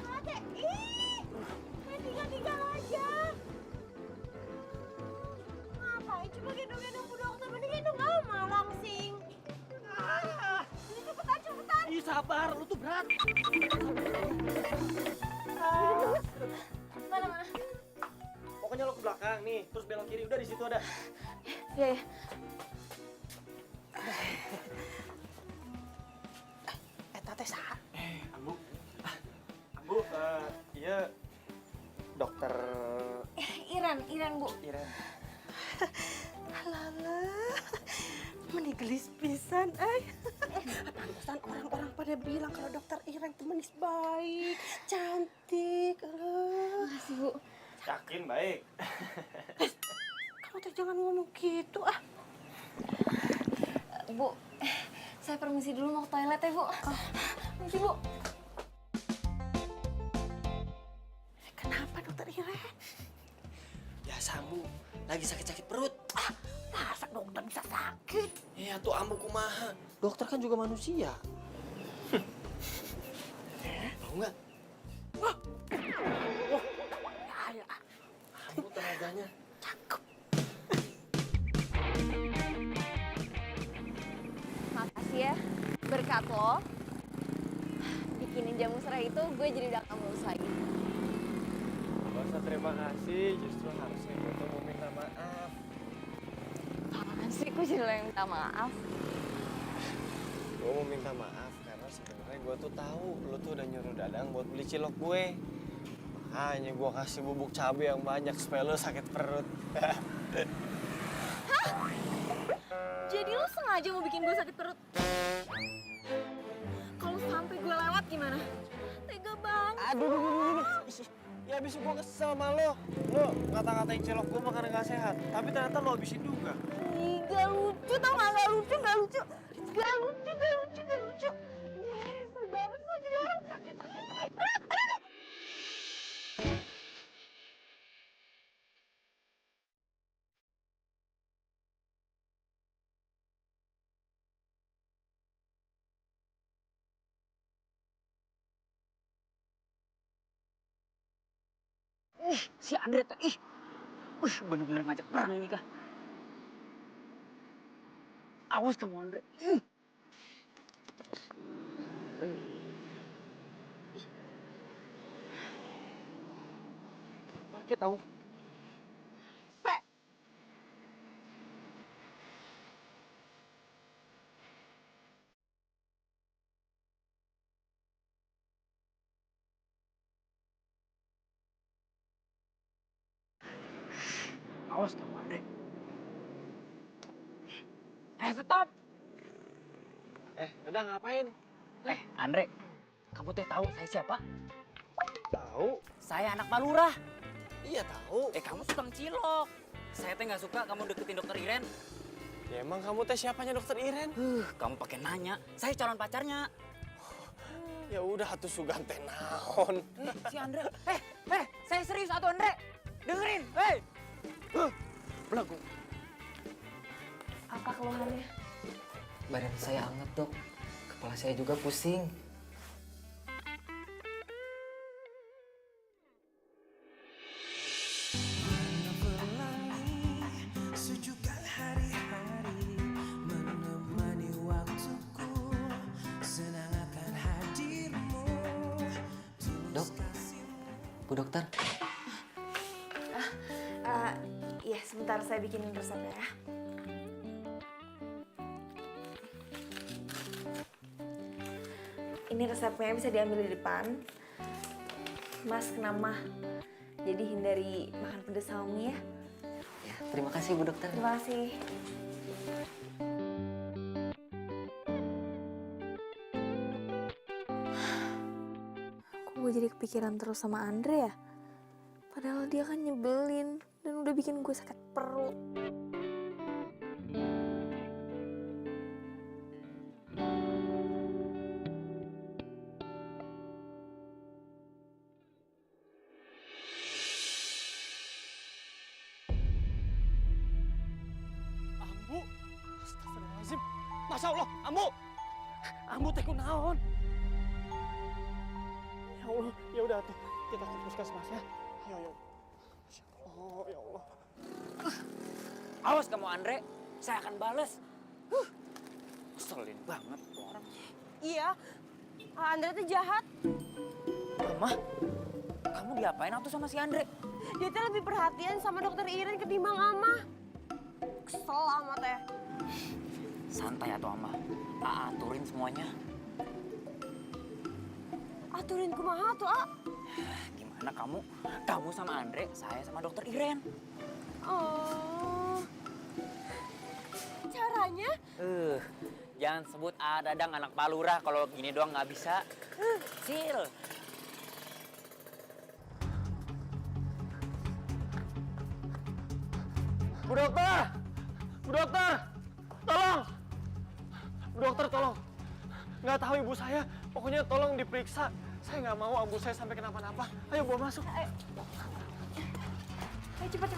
Ate, ih, main tinggal aja. Ngapain coba gendong-gendong Bu Dokter? Mending gendong Ama langsing. Ini cepetan. Ih, sabar, lu tuh berat. Mana? Pokoknya lo ke belakang nih, terus belok kiri, udah di situ ada. Ya. Tete sah. Ambu. Ambu, iya dokter Iren, Bu. Iren. Alah, menigelis pisan, pantesan orang-orang pada bilang kalau dokter Iren tuh manis baik, cantik. Makasih, Bu. Yakin baik. Kamu tuh jangan ngomong gitu, Bu, saya permisi dulu mau ke toilet ya, Bu. Permisi, Bu. Kenapa dokter Iren? Biasa Ambu, lagi sakit-sakit perut. Masa dokter bisa sakit? Iya tuh Ambu kumaha. Dokter kan juga manusia. Mau nggak? Wah. Ya. Ambu tenaganya. Makasih ya, berkat lo bikinin jamu serai itu gue jadi udah gak mulus lagi. Gak usah terima kasih, justru harusnya gue tuh mau minta maaf. Apaan sih, gue jadi lo yang minta maaf. Gue mau minta maaf karena sebenarnya gue tuh tahu lo tuh udah nyuruh Dadang buat beli cilok gue. Makanya gue kasih bubuk cabai yang banyak supaya lo sakit perut. Jadi lo sengaja mau bikin gue sakit perut? Kalau sampai gue lewat gimana? Tega banget. Aduh. Ya abis gue kesel sama lo. Lo ngata-ngatain cilok gue makanan gak sehat. Tapi ternyata lo habisin juga. Ih, gak lucu tau gak? Gak lucu. Gak lucu. Nyesel banget gue jadi orang sakit. Si Andre tuh, bener-bener ngajak perang ini kah? Awas kamu Andre. Pakai tahu. Awas kamu Andre. Stop. Dadang ngapain? Andre, kamu teh tahu saya siapa? Tahu. Saya anak Pak Lurah. Iya tahu. Kamu tukang cilok. Saya teh nggak suka kamu deketin dokter Iren. Ya emang kamu teh siapanya dokter Iren? Kamu pakai nanya. Saya calon pacarnya. Ya udah atuh sugan teh naon. Si Andre. Saya serius atuh Andre. Dengerin. Belagu. Apa keluhannya? Badan saya hangat, Dok. Kepala saya juga pusing. Sejukkan hari-hari menemani waktuku, senang akan hadirmu. Dok, Bu Dokter. Iya, sebentar saya bikinin resepnya ya. Ini resepnya bisa diambil di depan. Mas kena mah, jadi hindari makan pedas sama mie ya. Ya, terima kasih Bu Dokter. Terima kasih. Kok gue jadi kepikiran terus sama Andre ya? Padahal dia kan nyebelin dan udah bikin gue sakit perut. Ambu. Astagfirullahaladzim. Masya Allah, Ambu. Ambu teh kunaon? Ya Allah, ya udah tuh, kita ke puskesmas ya. Ayo, ayo. Oh, ya Allah. Awas kamu Andre, saya akan bales. Keselin banget tuh orang. Iya, Andre tuh jahat. Mama, kamu diapain atuh sama si Andre? Dia tuh lebih perhatian sama dokter Iren ketimbang Ama. Kesel Ama teh. Santai atuh Ama, aturin semuanya. Aturin kumaha tuh, A? Gimana kamu? Kamu sama Andre, saya sama dokter Iren. Oh. Caranya? Jangan sebut Dadang anak Palura kalau gini doang nggak bisa. Cil. Bu dokter! Bu dokter! Tolong! Bu dokter tolong! Nggak tahu ibu saya, pokoknya tolong diperiksa. Saya nggak mau ibu saya sampai kenapa-napa. Ayo bawa masuk. Ayo cepat.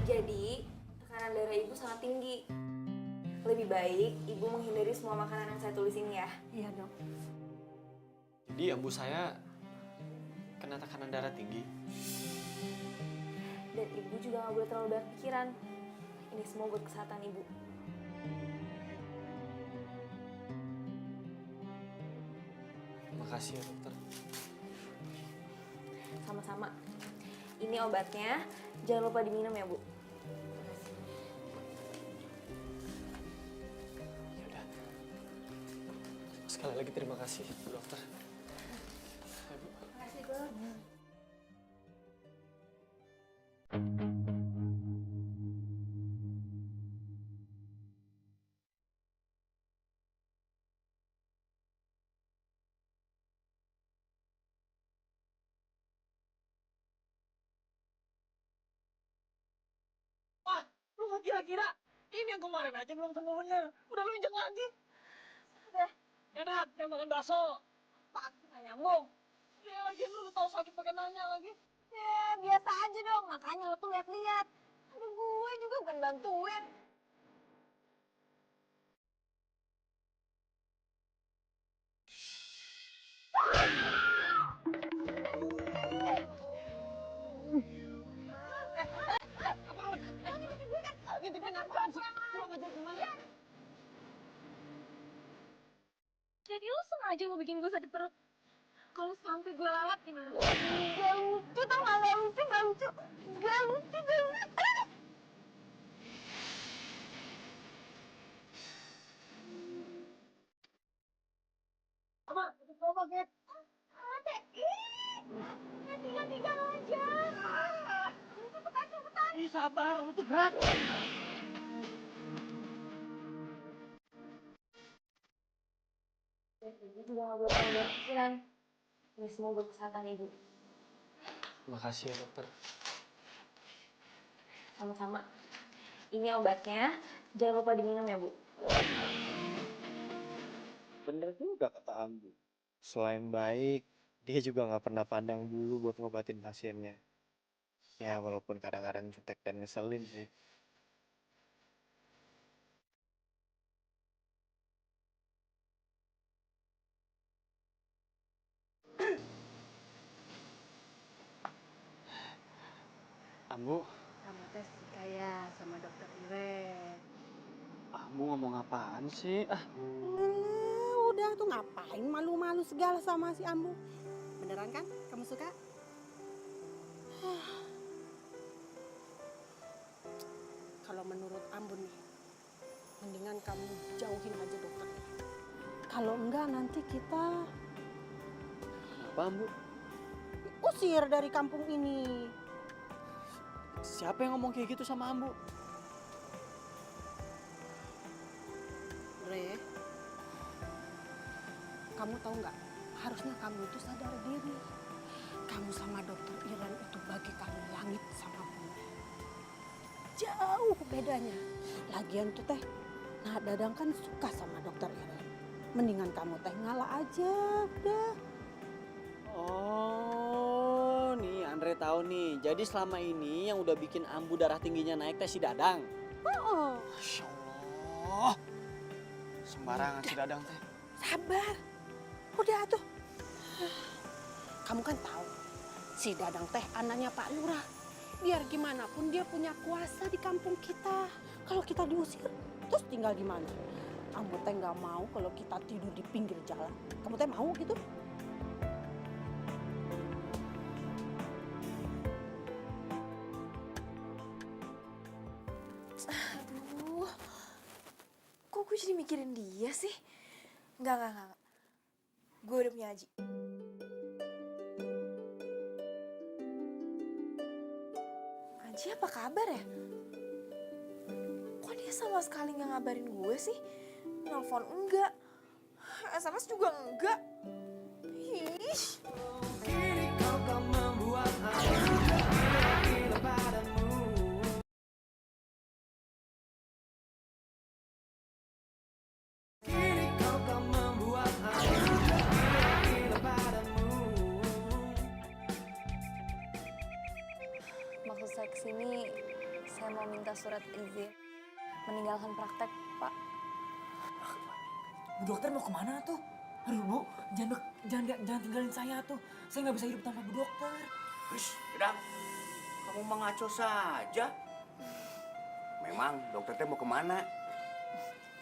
Jadi, tekanan darah ibu sangat tinggi. Lebih baik ibu menghindari semua makanan yang saya tulis ini ya. Iya dok. Jadi ibu saya kena tekanan darah tinggi. Dan ibu juga nggak boleh terlalu banyak pikiran. Ini semua buat kesehatan ibu. Makasih ya dokter. Sama-sama. Ini obatnya, jangan lupa diminum ya bu. Ya udah. Sekali lagi terima kasih Bu dokter. Ayo, Bu. Makasih bu. Lu kira-kira ini yang kemarin aja belum semuanya. Udah lu injek lagi. Udah. Ya udah, yang makan bakso. Pasti nggak nyambung. Ya lagi lu tau sakit pakai nanya lagi. Ya biasa aja dong, makanya lo tuh lihat-lihat. Aduh gue juga bukan bantuin. Jadi lu sengaja mau bikin gue sakit perut? Kalau sampai gue lewat gimana? Gak lucu tau gak lucu. Gak lucu. Apa? Apa, Ket? Ada, tinggal aja. Cepetan. Ih, sabar, lu tuh berat. Dan ibu juga nggak boleh terlalu banyak pikiran. Ini semua buat kesehatan ibu. Makasih ya dokter. Sama-sama. Ini obatnya, jangan lupa diminum ya bu. Bener juga kata Ambu. Selain baik, dia juga nggak pernah pandang bulu buat ngobatin pasiennya. Ya walaupun kadang-kadang jutek dan ngeselin sih. Ambu, Kamu tes kayak sama dokter Iren. Ambu ngomong apaan sih? Udah tuh ngapain malu-malu segala sama si Ambu? Beneran kan? Kamu suka? Kalau menurut Ambu nih, mendingan kamu jauhin aja dokternya. Kalau enggak nanti kita Apa Ambu? usir dari kampung ini. Siapa yang ngomong kayak gitu sama Ambu? Re, kamu tahu nggak? Harusnya kamu itu sadar diri. Kamu sama dokter Iren itu bagaikan langit sama bumi. Jauh bedanya. Lagian tuh teh, nah Dadang kan suka sama dokter Iren. Mendingan kamu teh ngalah aja, udah. Oh, nih Andre tahu nih. Jadi selama ini yang udah bikin Ambu darah tingginya naik teh si Dadang. Oh, Masya Allah, Allah. Sembarangan si Dadang teh. Sabar. Udah tuh. Kamu kan tahu si Dadang teh anaknya Pak Lurah. Biar gimana pun dia punya kuasa di kampung kita. Kalau kita diusir, terus tinggal di mana? Kamu teh nggak mau kalau kita tidur di pinggir jalan. Kamu teh mau gitu? Aduh, kok gue jadi mikirin dia sih? Enggak. Gue udah punya Aji. Aji apa kabar ya? Kok dia sama sekali nggak ngabarin gue sih? Nelfon enggak, SMS juga enggak. Ih. Kini kau kan membuat aku gila padamu. Kini kau kan membuat aku gila padamu. Maksud saya kesini, saya mau minta surat izin meninggalkan praktek, Pak. Bu dokter mau kemana tuh? Aduh Bu, jangan tinggalin saya tuh. Saya nggak bisa hidup tanpa Bu dokter. Hush, Dadang. Kamu mengaco saja. Memang dokter teh mau kemana?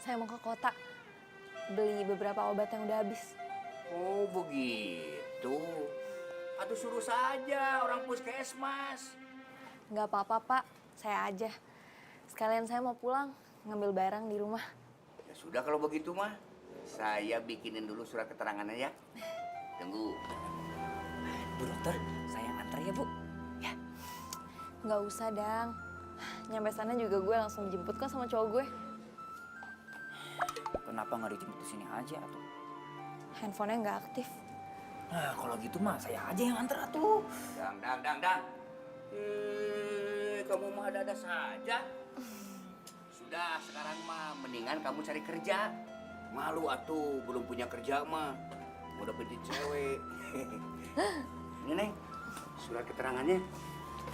Saya mau ke kota, beli beberapa obat yang udah habis. Oh begitu. Aduh suruh saja orang puskesmas. Nggak apa-apa, Pak. Saya aja. Sekalian saya mau pulang, ngambil barang di rumah. Ya sudah kalau begitu mah. Saya bikinin dulu surat keterangannya ya. Tunggu. Bu dokter, saya yang antar ya Bu. Ya. Nggak usah, Dang. Nyampe sana juga gue langsung jemput kok sama cowok gue. Kenapa nggak dijemput ke sini aja tuh? Handphonenya nggak aktif. Nah kalau gitu mah saya aja yang antar atuh. Dang. Kamu mah ada-ada saja. Sudah, sekarang mah mendingan kamu cari kerja. Malu atuh, belum punya kerja mah. Mau dapetin cewek. Ini Neng, surat keterangannya.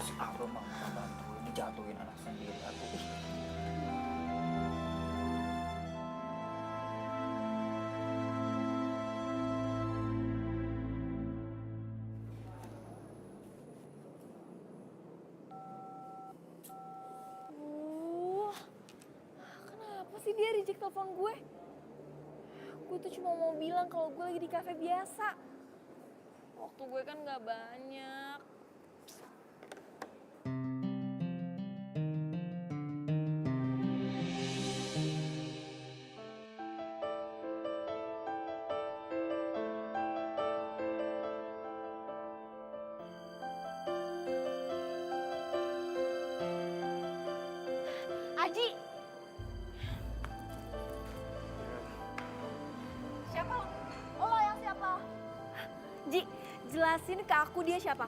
Si Abro mah nggak bantu, ini jatuhin anak sendiri aku. Kenapa sih dia reject telepon gue? Gue tuh cuma mau bilang kalau gue lagi di kafe biasa. Waktu gue kan nggak banyak. Aji! Siapa lo? Lo yang siapa? Ji, jelasin ke aku dia siapa?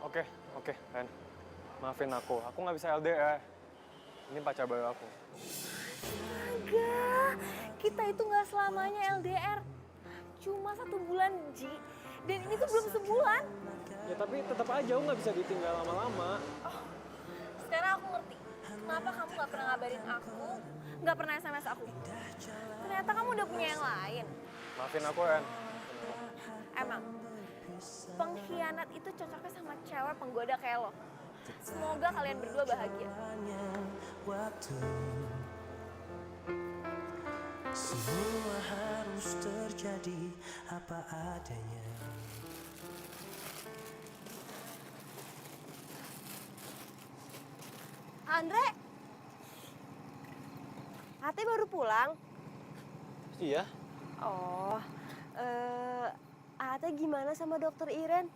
Oke, Ren. Maafin aku nggak bisa LDR. Ini pacar baru aku. Enggak, kita itu nggak selamanya LDR. Cuma 1 bulan, Ji. Dan ini tuh belum sebulan. Ya tapi tetap aja aku nggak bisa ditinggal lama-lama. Sekarang aku ngerti. Kenapa kamu nggak pernah ngabarin aku, nggak pernah SMS aku. Ternyata kamu udah punya yang lain. Maafin aku, Ren. Emang, pengkhianat itu cocoknya sama cewek penggoda kayak lo. Semoga kalian berdua bahagia. Semua harus terjadi apa adanya. Andre, Ate baru pulang? Iya. Oh, Ate gimana sama dokter Iren?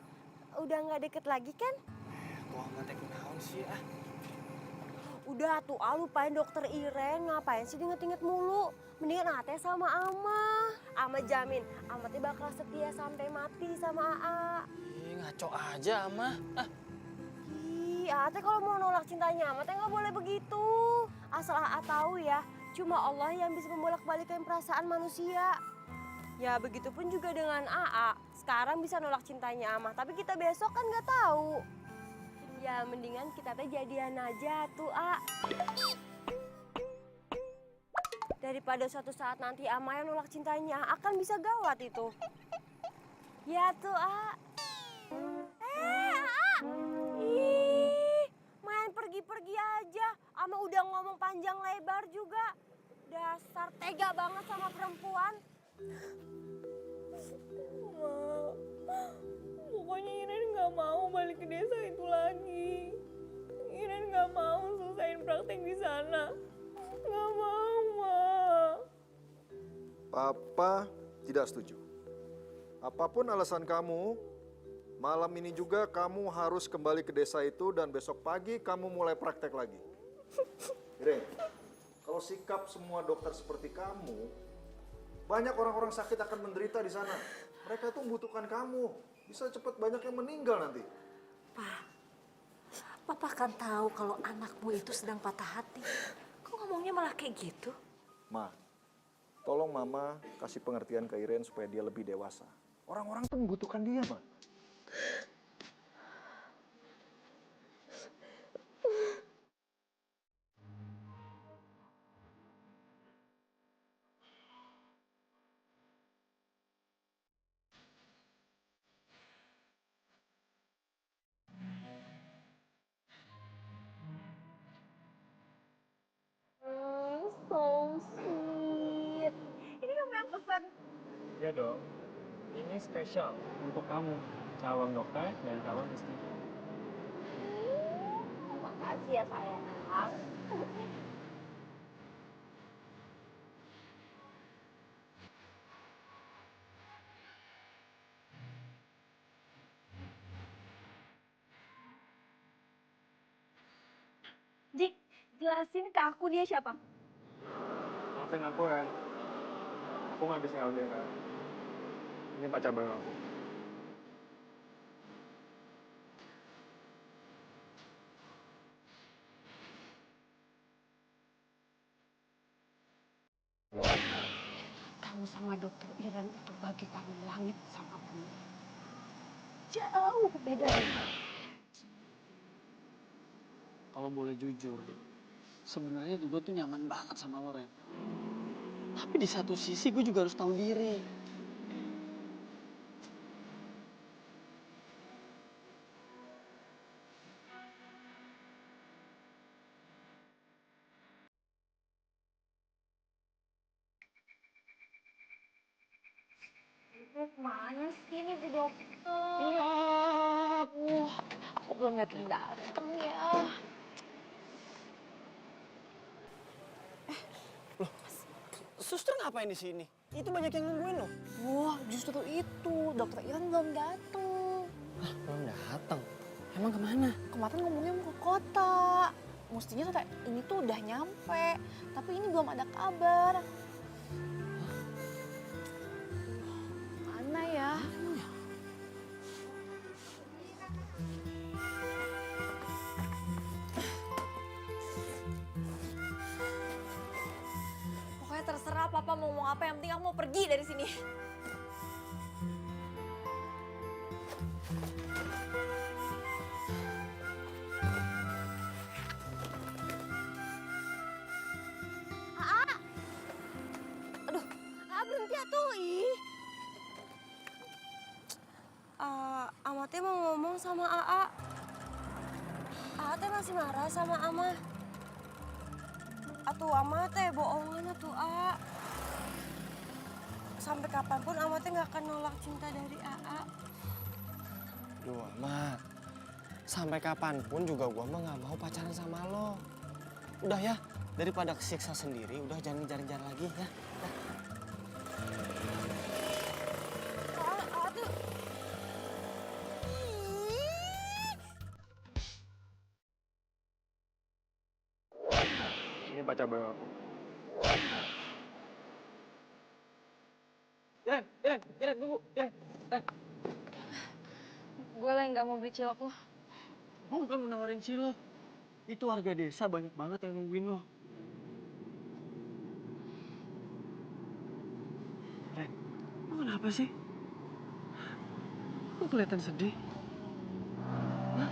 Udah nggak deket lagi kan? Wah, ngetek naon sih ah. Udah tuh, lupain dokter Iren, ngapain sih diinget-inget mulu? Mendingan Ate sama Ama. Ama jamin, Ama teh bakal setia sampai mati sama Aa. Ih, ngaco aja, Ama. Ah. Ih, Ate kalau mau nolak cintanya Ama teh nggak boleh begitu. Asal Aa tahu ya, cuma Allah yang bisa membolak-balikan perasaan manusia. Ya begitupun juga dengan Aa. Sekarang bisa nolak cintanya Ama, tapi kita besok kan nggak tahu. Ya mendingan kita teh jadian aja tuh, A. Daripada suatu saat nanti Amaya nolak cintanya, akan bisa gawat itu. Ya tuh, A. A. Ih, main pergi-pergi aja. Ama udah ngomong panjang lebar juga. Dasar tega banget sama perempuan. Pokoknya Iren nggak mau balik ke desa itu lagi. Iren nggak mau selesaiin praktek di sana. Nggak mau, Ma. Papa tidak setuju. Apapun alasan kamu, malam ini juga kamu harus kembali ke desa itu dan besok pagi kamu mulai praktek lagi. Iren, kalau sikap semua dokter seperti kamu, banyak orang-orang sakit akan menderita di sana. Mereka itu membutuhkan kamu. Bisa cepat banyak yang meninggal nanti. Papa kan tahu kalau anakmu itu sedang patah hati. Kok ngomongnya malah kayak gitu? Ma, tolong Mama kasih pengertian ke Iren supaya dia lebih dewasa. Orang-orang tuh membutuhkan dia, Ma. So sweet. Ini kamu yang pesan. Iya dong. Ini spesial untuk kamu, calon dokter dan calon istri. Makasih ya sayang. Dik, jelasin ke aku dia siapa? Maafin aku ya. Aku nggak bisa LDR. Ini pacar baru aku. Kamu sama dokter Iren itu bagi kami langit sama bumi. Jauh bedanya. Kalau boleh jujur, sebenarnya gue tuh nyaman banget sama lo, Ren. Tapi di satu sisi gue juga harus tahu diri. Mana sih ini Bu Dokter? Aku belum dateng ya. Suster ngapain di sini? Itu banyak yang nungguin loh. Wah, justru itu. Dokter Iren belum datang. Belum datang. Emang kemana? Kemarin ngomongnya mau ke kota. Mestinya sore ini tuh udah nyampe. Tapi ini belum ada kabar. Mana ya? Pokoknya terserah Papa mau ngomong apa, yang penting aku mau pergi dari sini. Berhenti atuh, ih. Ama teh mau ngomong sama Aa. Aa teh masih marah sama Ama. Atuh Ama teh bohongan atuh, A. Sampai kapanpun Ama teh nggak akan nolak cinta dari Aa. Duh, Ama. Sampai kapanpun juga gua mah nggak mau pacaran sama lo. Udah ya, daripada kesiksa sendiri, udah jangan ngejar-ngejar lagi ya. Ini pacar baru aku. Iren, tunggu. Iren. Gue lah yang gak mau beli cilok lo. Mau bukan menawarin cilok. Itu warga desa banyak banget yang nungguin lo. Ren, lo kenapa sih? Lo kelihatan sedih. Hah?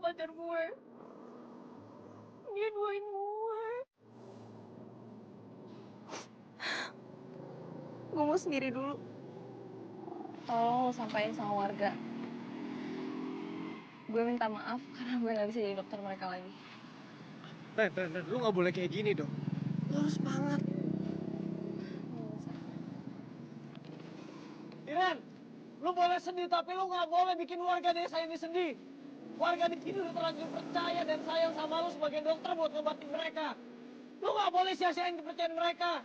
pacar gue. Dia duain gue. Gue mau sendiri dulu. Tolong lo sampaikan sama warga. Gue minta maaf karena gue gak bisa jadi dokter mereka lagi. Ren, lu gak boleh kayak gini dong. Lu harus semangat. Iren, lu boleh sedih tapi lu gak boleh bikin warga desa ini sedih. Warga di sini udah terlanjur percaya dan sayang sama lu sebagai dokter buat ngobatin mereka. Lu gak boleh sia-siain kepercayaan mereka.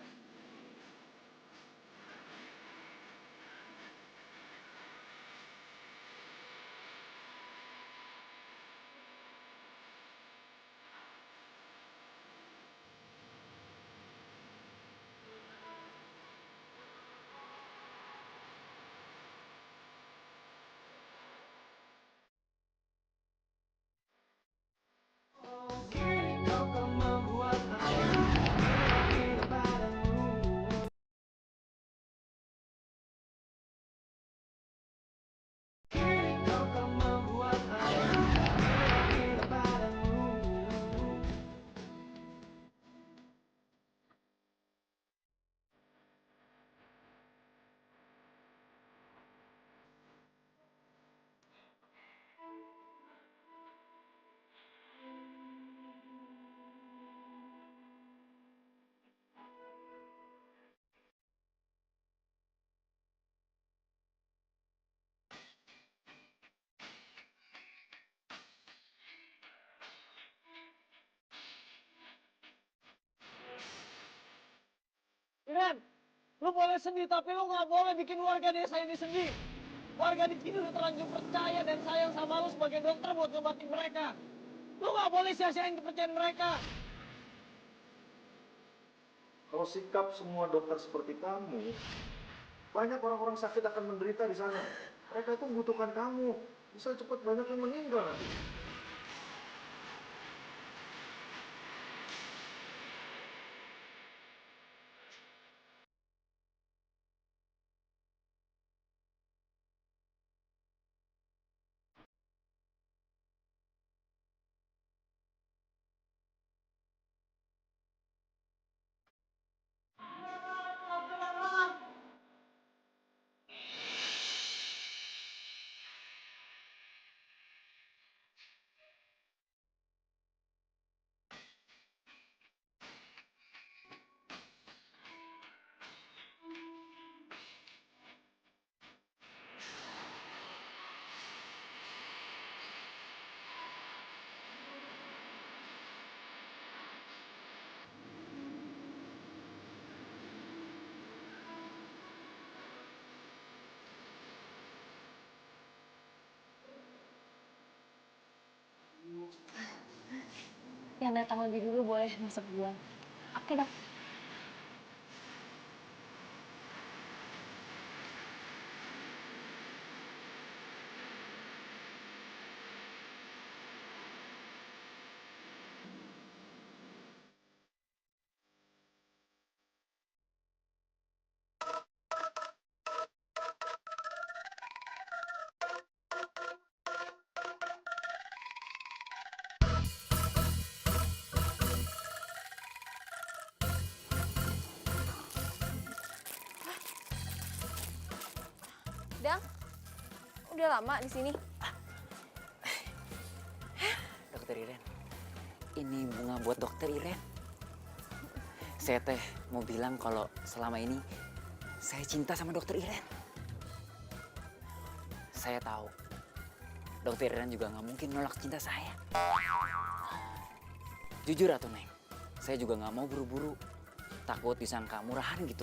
Iren, lu boleh sedih tapi lu gak boleh bikin warga desa ini sedih. Warga di sini udah terlanjur percaya dan sayang sama lu sebagai dokter buat ngobatin mereka. Lu gak boleh sia-siain kepercayaan mereka. Kalau sikap semua dokter seperti kamu, banyak orang-orang sakit akan menderita di sana. Mereka itu membutuhkan kamu. Bisa cepat banyak yang meninggal nanti. Yang datang lebih dulu boleh masuk duluan. Oke dok. Dang, udah lama di sini. Dokter Iren, ini bunga buat Dokter Iren. Saya teh mau bilang kalau selama ini saya cinta sama Dokter Iren. Saya tahu Dokter Iren juga nggak mungkin nolak cinta saya. Jujur atuh Neng, saya juga nggak mau buru-buru. Takut disangka murahan gitu.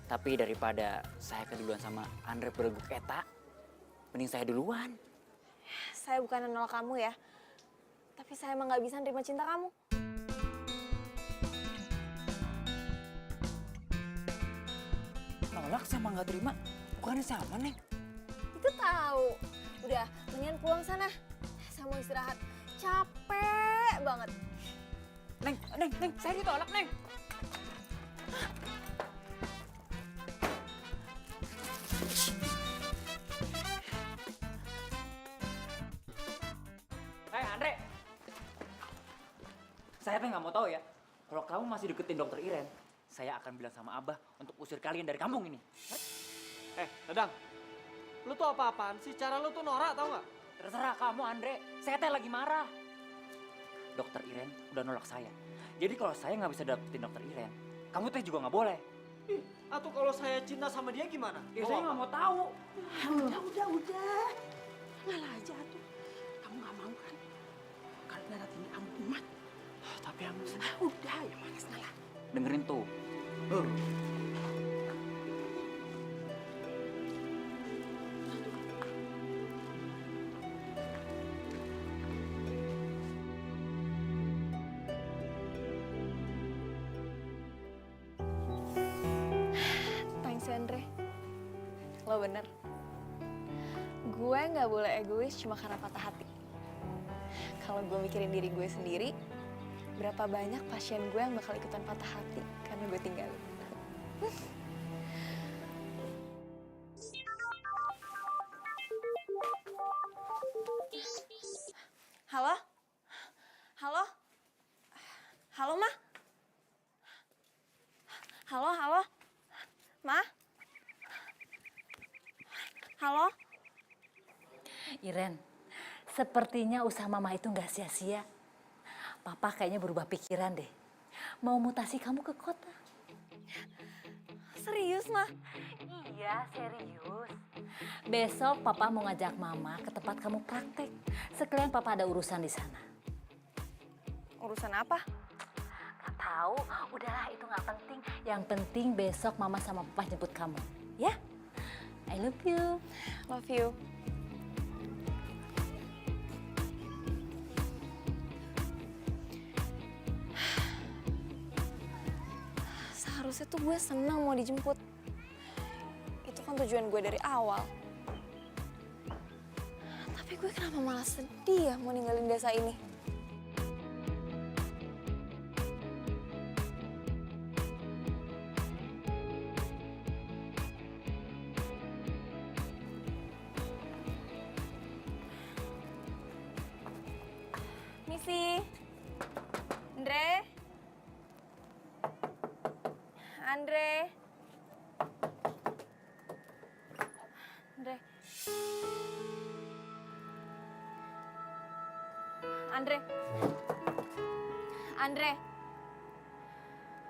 Tapi daripada saya keduluan sama Andre Bereguk Eta, mending saya duluan. Saya bukan nolak kamu ya. Tapi saya emang gak bisa nerima cinta kamu. Nolak sama nggak terima, bukannya sama Neng? Itu tahu. Udah, mendingan pulang sana. Saya mau istirahat. Capek banget. Neng, saya ditolak Neng. Saya teh nggak mau tahu ya. Kalau kamu masih deketin dokter Iren, saya akan bilang sama Abah untuk usir kalian dari kampung ini. Dadang, lu tuh apa-apaan sih? Cara lu tuh norak tau nggak? Terserah kamu, Andre. Saya teh lagi marah. Dokter Iren udah nolak saya. Jadi kalau saya nggak bisa dapetin dokter Iren, kamu teh juga nggak boleh. Atau kalau saya cinta sama dia gimana? Ya, saya nggak mau tahu. Udah. Ngalah aja tuh. Kamu nggak mau kan? Kalau darat ini amat. Tapi yang Udah, ya malas ngalah. Dengerin tuh. Thanks Andre. Lo bener. Gue nggak boleh egois cuma karena patah hati. Kalau gue mikirin diri gue sendiri, berapa banyak pasien gue yang bakal ikutan patah hati karena gue tinggalin. Halo? Halo? Halo, Ma? Halo, halo? Ma? Halo? Iren, sepertinya usaha mama itu nggak sia-sia. Papa kayaknya berubah pikiran deh. Mau mutasi kamu ke kota. Serius, Ma? Iya, serius. Besok papa mau ngajak mama ke tempat kamu praktek. Sekalian papa ada urusan di sana. Urusan apa? Gak tahu, udahlah itu nggak penting. Yang penting besok mama sama papa jemput kamu. Ya? I love you. Love you. Seharusnya tuh gue senang mau dijemput. Itu kan tujuan gue dari awal. Tapi gue kenapa malah sedih ya mau ninggalin desa ini? Misi, Andre, Andre, Andre, Andre, Andre,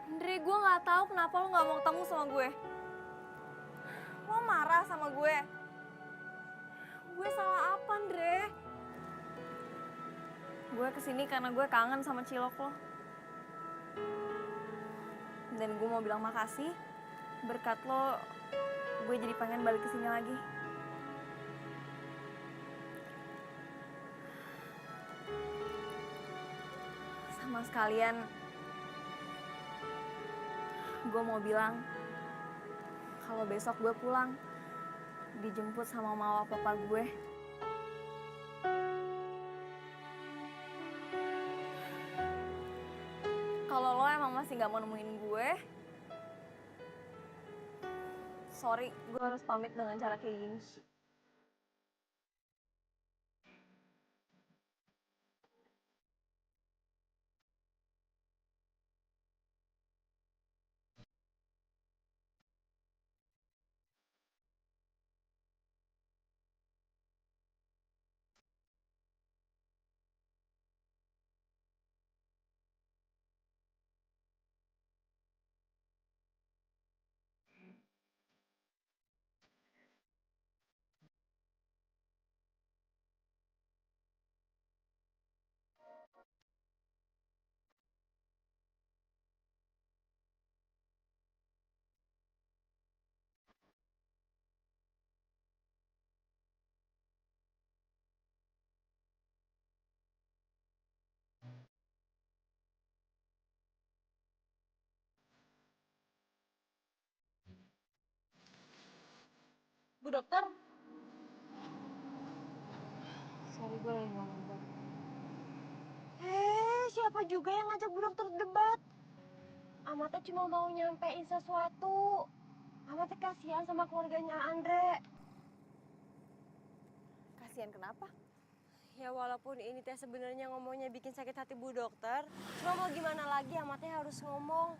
Andre, gue nggak tahu kenapa lo nggak mau ketemu sama gue. Lo marah sama gue. Gue salah apa, Andre? Gue kesini karena gue kangen sama cilok lo. Dan gue mau bilang makasih. Berkat lo, gue jadi pengen balik kesini lagi. Sama sekalian, gue mau bilang kalau besok gue pulang, dijemput sama mama papa gue. Kalau lo emang masih gak mau nemuin gue, sorry, gue harus pamit dengan cara kayak gini. Bu dokter. Sorry, gue lagi ngomong banget. Siapa juga yang ngajak Bu dokter debat? Amatnya cuma mau nyampein sesuatu. Amatnya kasihan sama keluarganya Andre. Kasian kenapa? Ya walaupun ini teh sebenarnya ngomongnya bikin sakit hati Bu Dokter, cuma mau gimana lagi amatnya harus ngomong.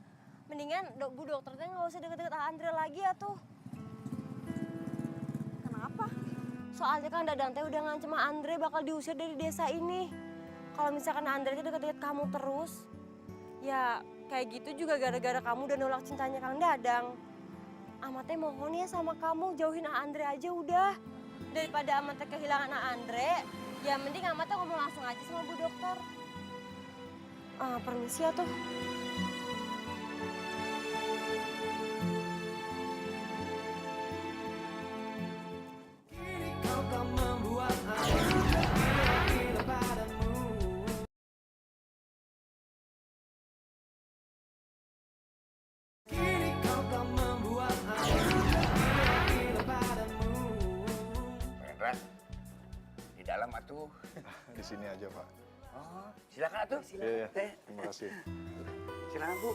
Mendingan Bu Dokter teh nggak usah deket-deket Andre lagi ya tuh. Kenapa? Soalnya kan Dadang teh udah ngancem Andre bakal diusir dari desa ini. Kalau misalkan Andre teh deket-deket kamu terus, ya kayak gitu juga gara-gara kamu udah nolak cintanya Kang Dadang. Amatnya mohon ya sama kamu jauhin Andre aja udah. Daripada Amatnya kehilangan Andre, ya mending Amatnya ngomong langsung aja sama Bu Dokter. Permisi ya tuh. Kau tak membuat aku gila padamu. Kini kau tak membuat aku gila padamu. Pak Hendra, di dalam atuh. Di sini aja, Pak. Oh, silakan atuh. Iya, terima kasih. Silakan Bu.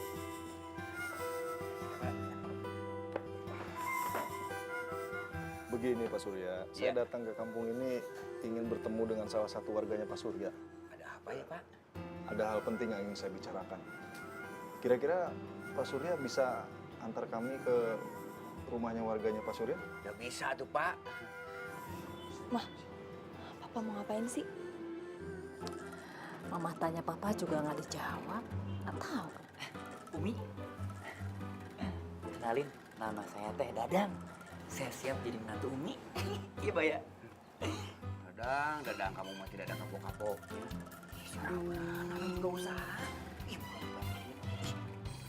Begini Pak Surya, saya datang ke kampung ini ingin bertemu dengan salah satu warganya Pak Surya. Ada apa ya Pak? Ada hal penting yang ingin saya bicarakan. Kira-kira Pak Surya bisa antar kami ke rumahnya warganya Pak Surya? Ya bisa tuh Pak. Mah, Papa mau ngapain sih? Mama tanya Papa juga nggak dijawab. Nggak tahu. Umi, kenalin, nama saya Teh Dadang. Saya siap jadi menantu Umi. Iya, Pak ya? Dadang, kamu mah tidak ada kapok-kapok. Nggak usah.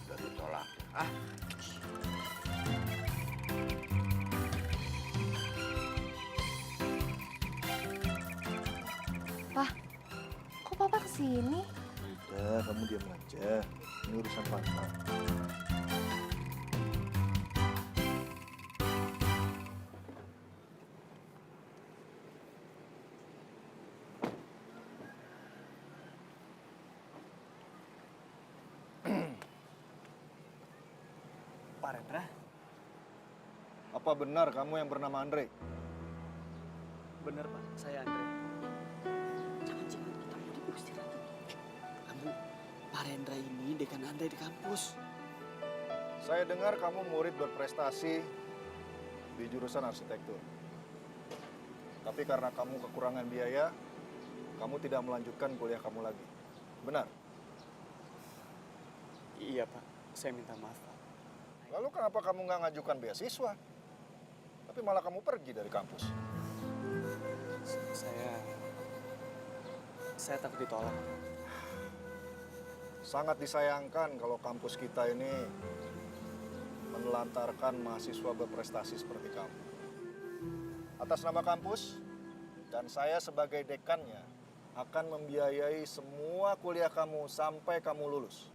Udah ditolak. Pak, kok Papa kesini? Udah, kamu diam aja. Ini urusan Papa. Pak Rendra, Apa benar kamu yang bernama Andre? bener Pak, saya Andre. Jangan-jangan kita mau diusir lagi. Kamu, Pak Rendra ini dekan Andre di kampus. Saya dengar kamu murid berprestasi di jurusan arsitektur. Tapi karena kamu kekurangan biaya, kamu tidak melanjutkan kuliah kamu lagi. Benar? Iya Pak, saya minta maaf Pak. Lalu kenapa kamu nggak ngajukan beasiswa? Tapi malah kamu pergi dari kampus. Saya takut ditolak. Sangat disayangkan kalau kampus kita ini menelantarkan mahasiswa berprestasi seperti kamu. Atas nama kampus dan saya sebagai dekannya akan membiayai semua kuliah kamu sampai kamu lulus.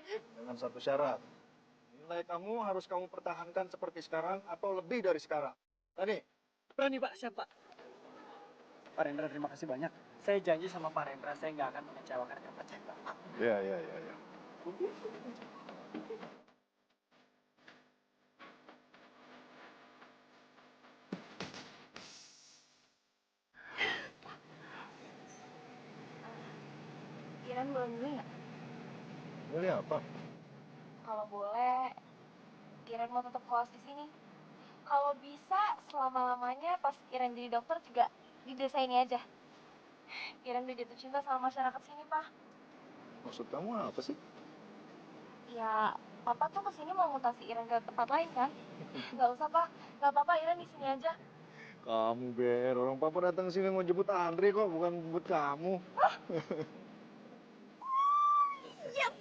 Dengan satu syarat, nilai kamu harus kamu pertahankan seperti sekarang atau lebih dari sekarang. Tani? Berani Pak, siap Pak. Pak Rendra, terima kasih banyak. Saya janji sama Pak Rendra, saya nggak akan mengecewakan kepercayaan Bapak. Ya. Iren boleh beli nggak? Boleh apa? Kalau boleh, Iren mau tetap kos di sini. Kalau bisa, selama-lamanya pas Iren jadi dokter juga di desa ini aja. Iren udah jatuh cinta sama masyarakat sini, Pak. Maksud kamu apa sih? Ya, Papa tuh kesini mau mutasi Iren ke tempat lain kan? Gak usah, Pak. Gak apa-apa, Iren di sini aja. Kamu Ber, orang papa datang sini mau jemput Andre kok, bukan jemput kamu. Yes.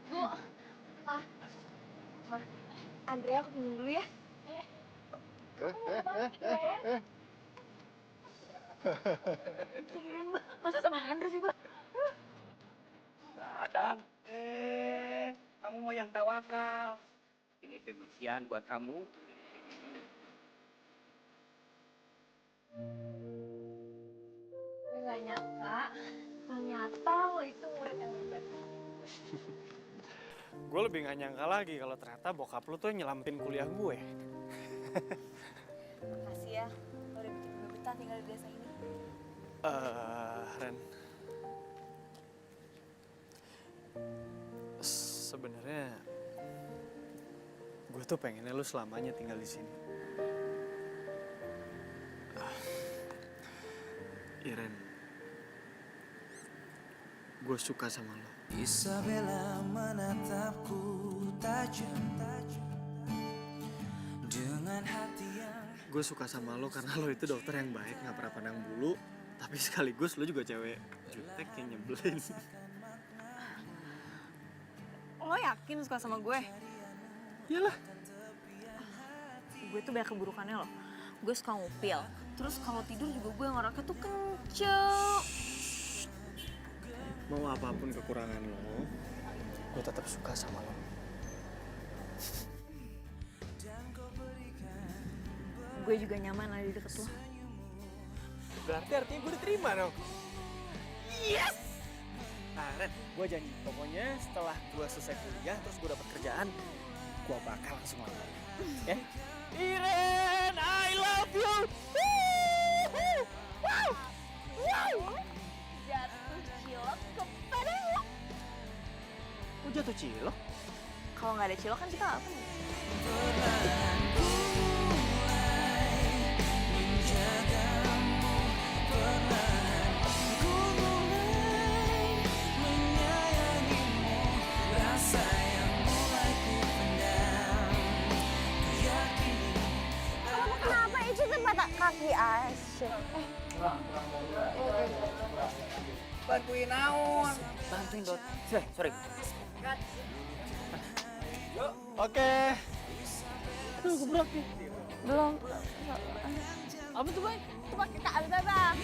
Bu, Ma, Andre aku minum dulu ya. Masa sama Andre sih, Pak? Dadang, kamu mau yang tawakal. Ini demikian buat kamu. Gak nyangka, ternyata lo itu murid yang hebat. Gue lebih nggak nyangka lagi kalau ternyata bokap lu tuh nyelamatin kuliah gue. Makasih ya, lo udah bikin gue betah tinggal di desa ini. Ren. Sebenarnya gue tuh pengennya lu selamanya tinggal di sini. Iren, gue suka sama lo. Isabella menatapku tajam dengan hati yang... Gue suka sama lo karena lo itu dokter yang baik, gak pernah pandang bulu. Tapi sekaligus lo juga cewek jutek yang nyebelin. Lo yakin suka sama gue? Iyalah. Gue tuh banyak keburukannya loh. Gue suka ngupil. Terus kalau tidur juga gue ngoraknya tuh kenceng. Mau apapun kekurangan lo, gue tetap suka sama lo. Gue juga nyaman ada di deket lo. Berarti artinya gue diterima dong. Yes! Nah, Ren, gue janji. Pokoknya setelah gue selesai kuliah, terus gue dapat kerjaan, gue bakal langsung lamar. Ya? Iren, I love you! Wow! Wow! Jatuh cilok kepadamu. Kok jatuh cilok? Kalau nggak ada cilok kan kita apa nih? Kamu kenapa itu tempat kaki asyik? Bantuin naon. Bantuin Dot. Sorry. Oke. Aduh, geblok nih. Belum. Apa tuh, Boy? Itu pakai kaki bebas.